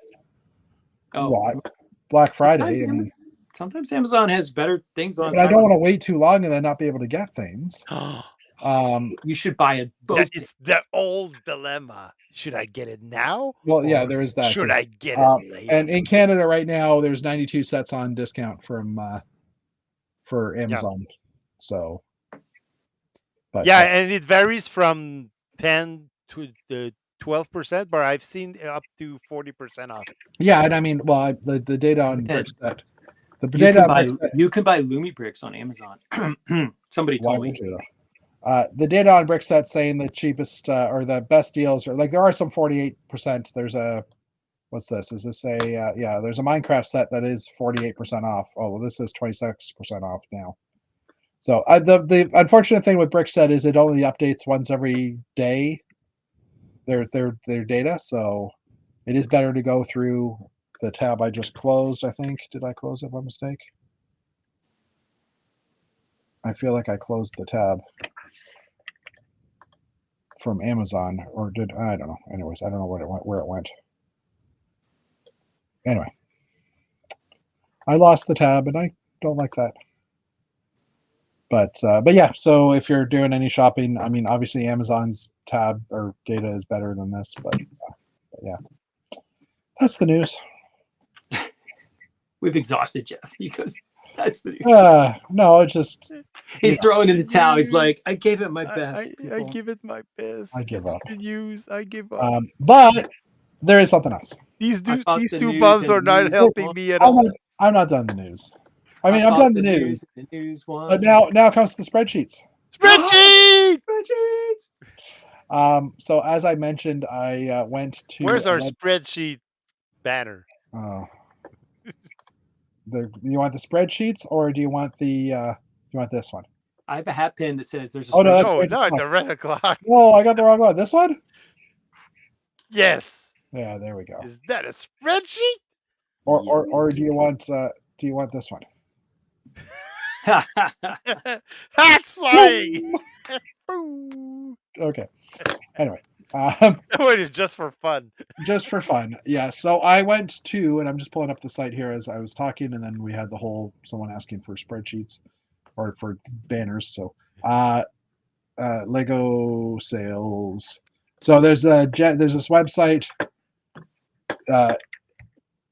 Oh, well, Black Friday. Sometimes Amazon has better things on. But I don't want to wait too long and then not be able to get things. You should buy it both. It's the old dilemma. Should I get it now? Well, yeah, there is that. Should I get it later? And in Canada right now, there's 92 sets on discount from for Amazon. Yeah. So, but yeah, and it varies from 10 to the 12%, but I've seen up to 40% off. Yeah, and I mean, well, the data on Brickset. You can buy Lumi bricks on Amazon. Somebody told me. The data on Brickset saying the cheapest or the best deals are like there are some 48%. There's a what's this? Is this a yeah? There's a Minecraft set that is 48% off. Oh, well, this is 26% off now. So the unfortunate thing with Brickset is it only updates once every day. Their data, so it is better to go through the tab I just closed. I think did I close it by mistake? I feel like I closed the tab from Amazon, or did I don't know. Anyways, I don't know where it went. Anyway, I lost the tab, and I don't like that. But yeah, so if you're doing any shopping, I mean, obviously Amazon's tab or data is better than this, but yeah, that's the news. We've exhausted Jeff because that's the news. No, it's just he's throwing in the towel. He's like, I gave it my best. I give it my best. I give up. The news. I give up. But there is something else. These two bums are not helping me at all. I'm not done the news. I mean, I'm done the news. The news one. But now comes the spreadsheets. Spreadsheets. So as I mentioned, I went to. Where's our spreadsheet banner? Oh. Do you want the spreadsheets or do you want the? Do you want this one? I have a hat pin that says there's a. Oh no, the red o'clock. Oh, I got the wrong one. This one? Yes. Yeah, there we go. Is that a spreadsheet? or do you want this one? That's flying. That Okay. Anyway, one is just for fun. just for fun. Yeah. So I went to, and I'm just pulling up the site here as I was talking, and then we had the whole someone asking for spreadsheets or for banners. So Lego sales. So there's this website,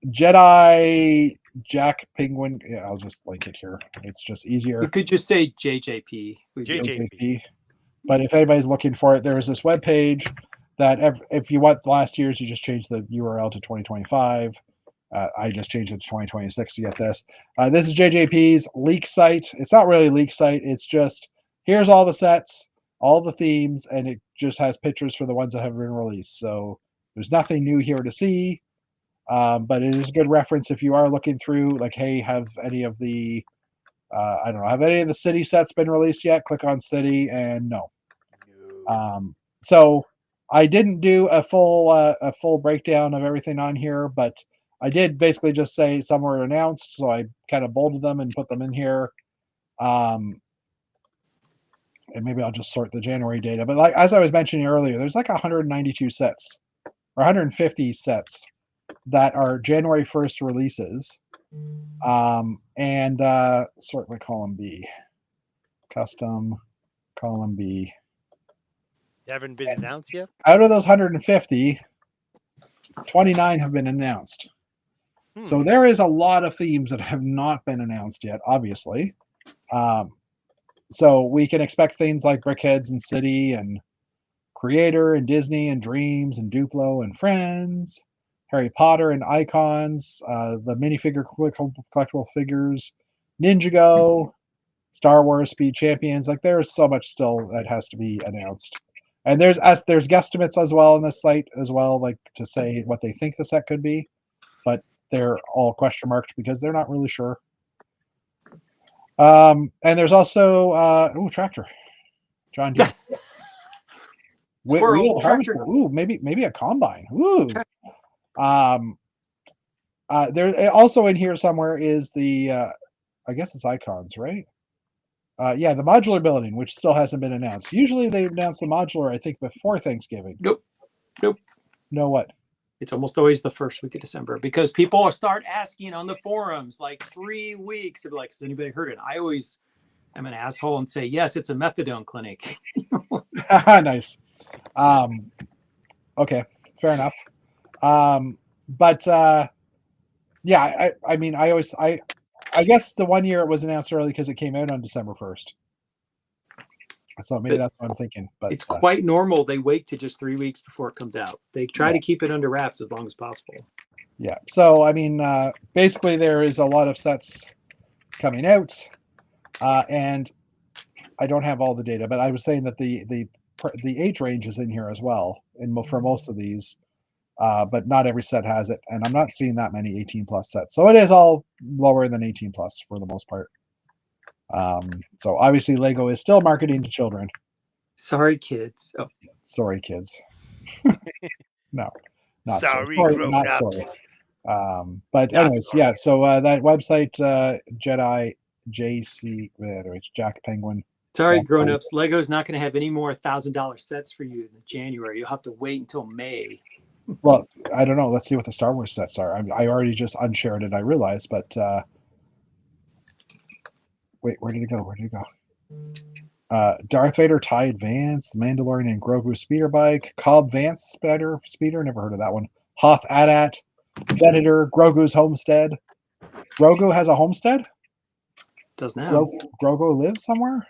Jedi Jack Penguin. Yeah, I'll just link it here. It's just easier. You could just say JJP. JJP. But if anybody's looking for it, there is this web page that if you want last year's, you just change the URL to 2025. I just changed it to 2026 to get this. This is JJP's leak site. It's not really a leak site. It's just here's all the sets, all the themes, and it just has pictures for the ones that have been released. So there's nothing new here to see, but it is a good reference if you are looking through. Like, hey, have any of the I don't know, have any of the city sets been released yet? Click on city, and no. So I didn't do a full breakdown of everything on here, but I did basically just say some were announced, so I kind of bolded them and put them in here. And maybe I'll just sort the January data. But like as I was mentioning earlier, there's like 192 sets or 150 sets that are January 1st releases. And sort by column B, custom column B. They haven't been announced yet. Out of those 150, 29 have been announced. So there is a lot of themes that have not been announced yet, obviously. So we can expect things like Brickheads and City and Creator and Disney and Dreams and Duplo and Friends, Harry Potter and Icons, the minifigure collectible figures, Ninjago, Star Wars Speed Champions. Like there's so much still that has to be announced. And there's guesstimates as well on this site as well, like to say what they think the set could be, but they're all question marks because they're not really sure. And there's also tractor, John Deere, wheel harvester. Ooh, maybe a combine. Ooh. There also in here somewhere is the I guess it's Icons, right? Yeah, the modular building, which still hasn't been announced. Usually they announce the modular, I think, before Thanksgiving. Nope. No what? It's almost always the first week of December because people start asking on the forums like 3 weeks. They're like, has anybody heard it? I always am an asshole and say, yes, it's a methadone clinic. Nice. Okay, fair enough. But yeah, I mean, I guess the one year it was announced early because it came out on December 1st. So maybe that's what I'm thinking. But it's quite normal. They wait to just 3 weeks before it comes out. They try to keep it under wraps as long as possible. Yeah. So, I mean, basically there is a lot of sets coming out, and I don't have all the data, but I was saying that the age range is in here as well for most of these. But not every set has it, and I'm not seeing that many 18 plus sets. So it is all lower than 18 plus for the most part. So obviously Lego is still marketing to children. Sorry, kids. Oh. Sorry, kids. No, not sorry, not sorry. But anyways, yeah. So that website, Jedi JC, it's Jack Penguin. Sorry, grown-ups. Lego's not going to have any more $1,000 sets for you in January. You'll have to wait until May. Well, I don't know. Let's see what the Star Wars sets are. I already just unshared it, I realized, but wait, where did it go? Darth Vader TIE Advance, Mandalorian and Grogu speeder bike, Cobb Vance speeder, never heard of that one. Hoth AT-AT, Venator, Grogu's homestead. Grogu has a homestead? Does now. Grogu lives somewhere?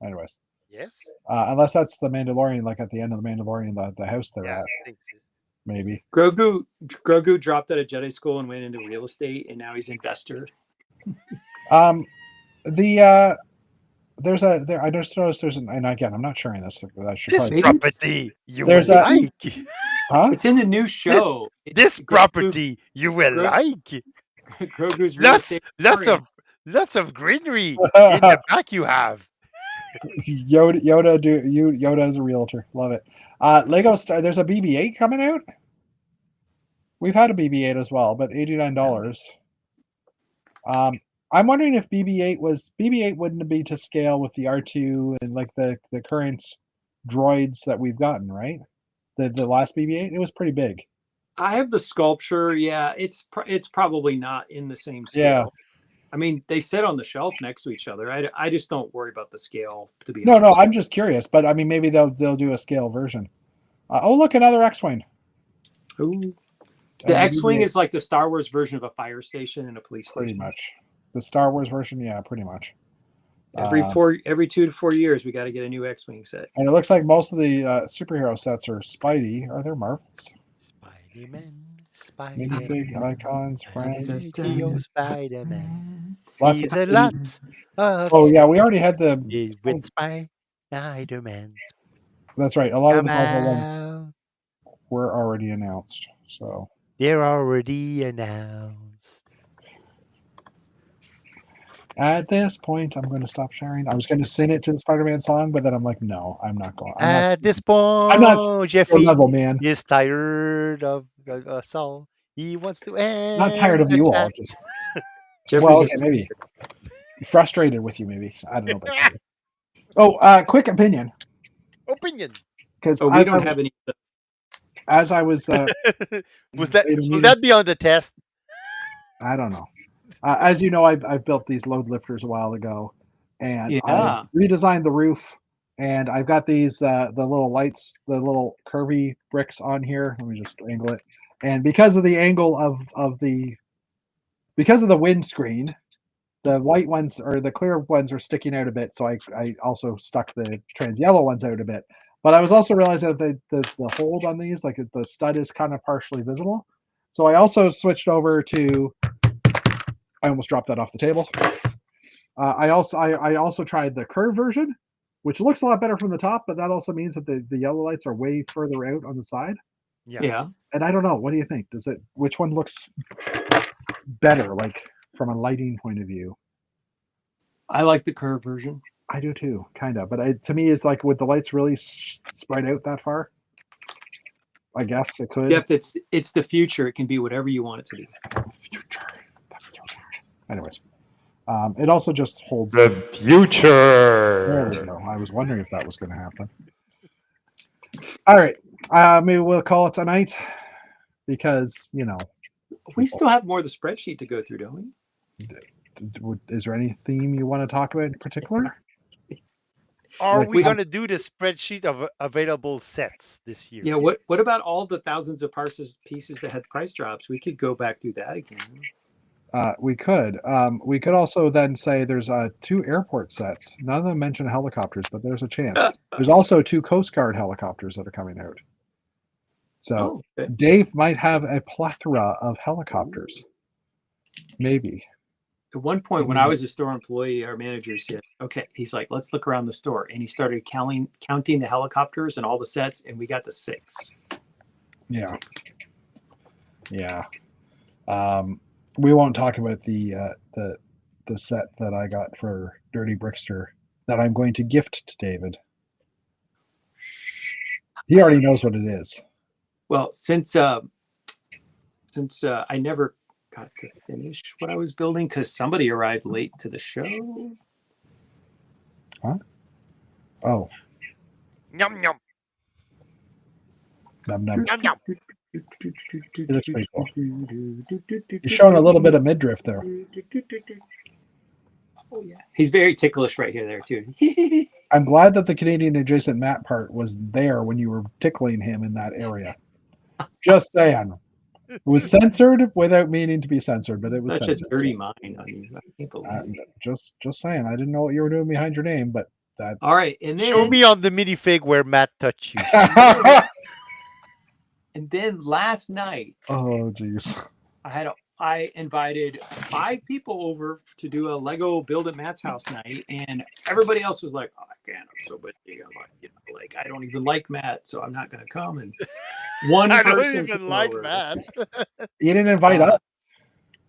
Anyways. Yes. Unless that's the Mandalorian, like at the end of the Mandalorian, the house they're at. I think so. Maybe. Grogu dropped out of Jedi school and went into real estate, and now he's an investor. I just noticed there's and again, I'm not sharing this. This property you will like. Huh? It's in the new show. This property you will like. Grogu's real estate. Lots of greenery in the back you have. Yoda is a realtor. Love it. Lego Star. There's a BB-8 coming out. We've had a BB-8 as well, but $89. I'm wondering if BB-8 wouldn't be to scale with the R2 and like the current droids that we've gotten, right? The last BB-8, it was pretty big. I have the sculpture. Yeah, it's probably not in the same scale. Yeah. I mean, they sit on the shelf next to each other. I just don't worry about the scale, to be No, honest. I'm just curious, but I mean, maybe they'll do a scale version. Oh, look, another X-wing. Ooh. The X-wing is like the Star Wars version of a fire station and a police station. Pretty much. The Star Wars version, yeah, pretty much. Every 2 to 4 years, we got to get a new X-wing set. And it looks like most of the superhero sets are Spidey. Are there Marvels? Spider-Man. Minifig, icons, friends. Spider-Man. Lots He's of a lots of Oh yeah, we already had the. with Spider-Man. That's right. A lot of the Come Marvel ones out. were already announced. So They're already announced. at this point, I'm going to stop sharing. I was going to sing it to the Spider-Man song, but then I'm like, no, I'm not going. At this point, I'm not Jeffy level, man. is tired of us all. He wants to end. Not tired of the you chat. all. Just Jeffrey's well, okay, just- maybe frustrated with you. Maybe I don't know. About that. Oh, quick opinion. Opinion. Because we don't have any. As I was, Will that be on the test? I don't know. As you know, I've built these load lifters a while ago, and I redesigned the roof, and I've got these the little lights, the little curvy bricks on here. Let me just angle it. And because of the angle of the windscreen, the white ones or the clear ones are sticking out a bit. So I also stuck the trans yellow ones out a bit. But I was also realizing that the hold on these, like the stud, is kind of partially visible. So I also switched over to. I almost dropped that off the table. I also tried the curved version, which looks a lot better from the top, but that also means that the yellow lights are way further out on the side. Yeah. And I don't know. What do you think? Which one looks better, like from a lighting point of view? I like the curved version. I do too, kind of. But to me, it's like, would the lights really spread out that far? I guess it could. Yep, it's the future. It can be whatever you want it to be. Future. Anyways, it also just holds the future. There we go. I was wondering if that was going to happen. All right, maybe we'll call it tonight because we still have more of the spreadsheet to go through, don't we? Is there any theme you want to talk about in particular? Are we going to do the spreadsheet of available sets this year? Yeah. What about all the thousands of pieces that had price drops? We could go back through that again. We could. We could also then say there's 2 airport sets. None of them mention helicopters, but there's a chance. There's also 2 Coast Guard helicopters that are coming out. So okay. Dave might have a plethora of helicopters. Maybe. At one point, when I was a store employee, our manager said, "Okay," he's like, "Let's look around the store," and he started counting the helicopters and all the sets, and we got to 6. Yeah. We won't talk about the set that I got for Dirty Brickster that I'm going to gift to David. He already knows what it is. Well, since I never got to finish what I was building because somebody arrived late to the show. Huh? Oh. Yum yum. Num num. Yum yum. It looks pretty cool. You're showing a little bit of midriff there. Oh yeah, he's very ticklish right here, there too. I'm glad that the Canadian adjacent Matt part was there when you were tickling him in that area. Just saying. It was censored without meaning to be censored, but it was Such censored. a dirty mind on you. I can't believe it. Just saying. I didn't know what you were doing behind your name, but that. All right, and then Show me on the minifig where Matt touched you. and then last night, Oh, geez. I invited 5 people over to do a Lego build at Matt's house night, and everybody else was like, "Oh, I can't. I'm so busy. I'm like, I don't even like Matt, so I'm not going to come." And one I person don't even came like over. Matt. You didn't invite us?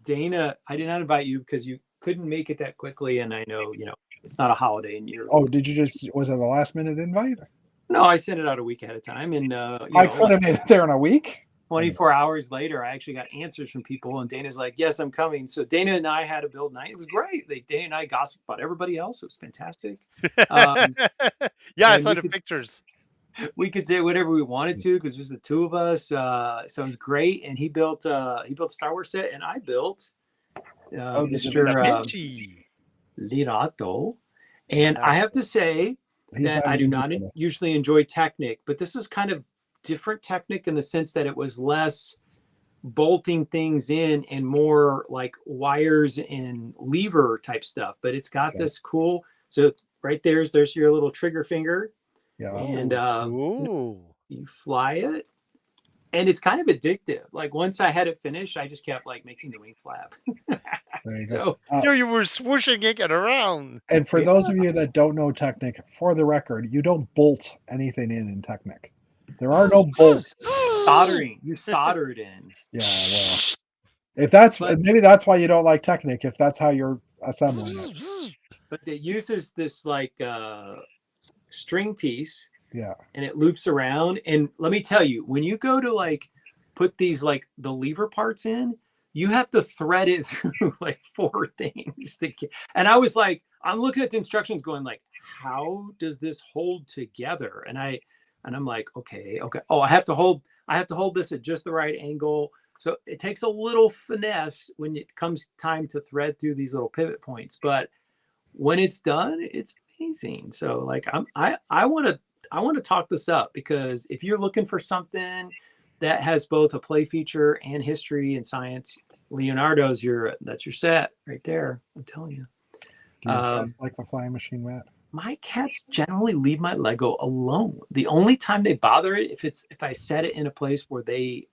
Dana, I did not invite you because you couldn't make it that quickly, and I know it's not a holiday in your. Oh, did you was it a last minute invite? No, I sent it out a week at a time, and I could have made it there in a week. 24 hours later, I actually got answers from people, and Dana's like, "Yes, I'm coming." So Dana and I had a build night. It was great. Dana and I gossiped about everybody else. It was fantastic. Yeah, I and saw the pictures. we could say whatever we wanted to because just the two of us. So it was great. And he built Star Wars set, and I built Da Mr. Vinci. Lirato. And I have to say that I do not usually enjoy Technic, but this is kind of different Technic in the sense that it was less bolting things in and more like wires and lever type stuff. But it's got this cool. So right there's your little trigger finger. Yeah. And Ooh. you fly it, and it's kind of addictive. Like once I had it finished, I just kept like making the wing flap. So You were swooshing it around. And for those of you that don't know Technic, for the record, you don't bolt anything in Technic. There are no bolts. Soldering. You solder it in. Yeah, well, if that's maybe that's why you don't like Technic. If that's how you're assembling it. But it uses this like string piece. Yeah. And it loops around. And let me tell you, when you go to like put these like the lever parts in, you have to thread it through like 4 things and I was like, I'm looking at the instructions going like, how does this hold together? And I'm like, okay. Oh, I have to hold this at just the right angle. So it takes a little finesse when it comes time to thread through these little pivot points. But when it's done, it's amazing. So like I want to talk this up because if you're looking for something that has both a play feature and history and science, Leonardo's that's your set right there. I'm telling you. Do your cats like the flying machine, Matt? My cats generally leave my Lego alone. The only time they bother it if I set it in a place where they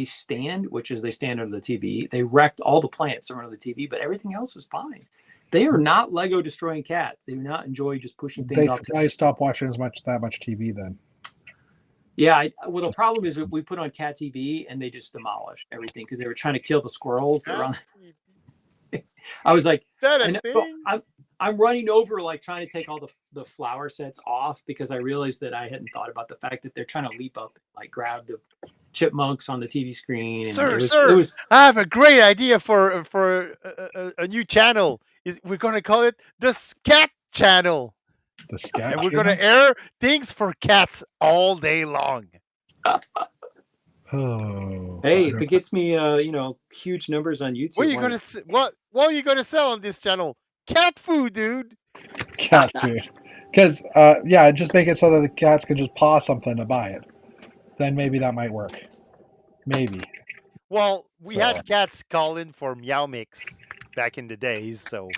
stand, which is they stand under the TV. They wrecked all the plants under the TV, but everything else is fine. They are not Lego destroying cats. They do not enjoy just pushing things off. They stop watching that much TV then. Yeah, well, the problem is we put on cat TV and they just demolished everything because they were trying to kill the squirrels around. I was like, I'm running over like trying to take all the flower sets off because I realized that I hadn't thought about the fact that they're trying to leap up, like grab the chipmunks on the TV screen. And Sir, I have a great idea for a new channel. We're going to call it the Scat Channel. The Scat and we're going to air things for cats all day long. Hey, if it gets me, huge numbers on YouTube. What are you going to sell on this channel? Cat food, dude. Cat food. Because, just make it so that the cats can just paw something to buy it. Then maybe that might work. Maybe. Well, we had cats call in for Meow Mix back in the days, so.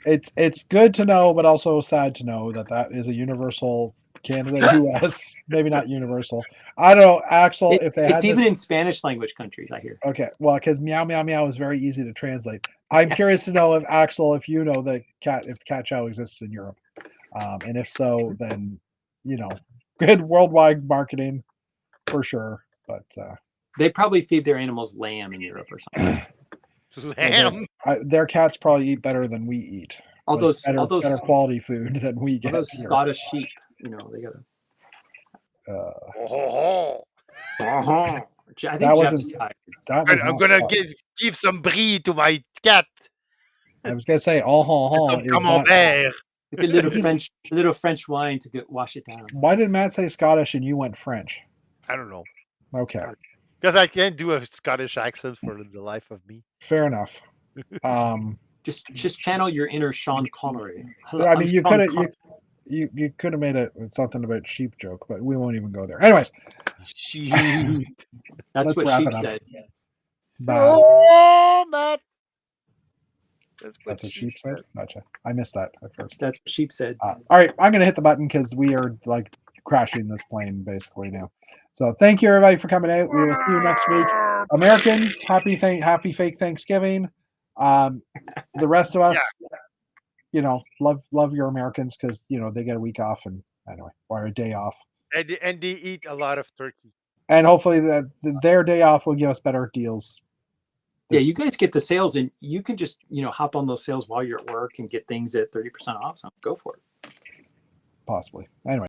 It's good to know, but also sad to know that is a universal Canada, U.S. Maybe not universal. I don't know, Axel. It's even in Spanish language countries, I hear. Okay, well, because meow meow meow is very easy to translate. I'm curious to know if Axel, if you know if Cat Chow exists in Europe, and if so, then good worldwide marketing for sure. But they probably feed their animals lamb in Europe or something. Lamb. Their cats probably eat better than we eat. All those better quality food than we get. All those Scottish sheep, they gotta. I think I'm gonna give some brie to my cat. I was gonna say, with a little French wine to wash it down. Why did Matt say Scottish and you went French? I don't know. Okay. Because I can't do a Scottish accent for the life of me. Fair enough. Just channel your inner Sean Connery. I mean, you could have made something about sheep joke, but we won't even go there. Anyways, sheep. That's what sheep said. Oh, Matt. That's what sheep said. Gotcha. I missed that at first. That's what sheep said. All right, I'm gonna hit the button because we are like crashing this plane basically now. So thank you everybody for coming out. We will see you next week. Americans, happy fake Thanksgiving. The rest of us, love your Americans because they get a week off or a day off. And they eat a lot of turkey. And hopefully their day off will give us better deals. Yeah, you guys get the sales, and you can just hop on those sales while you're at work and get things at 30% off. So go for it. Possibly. Anyway.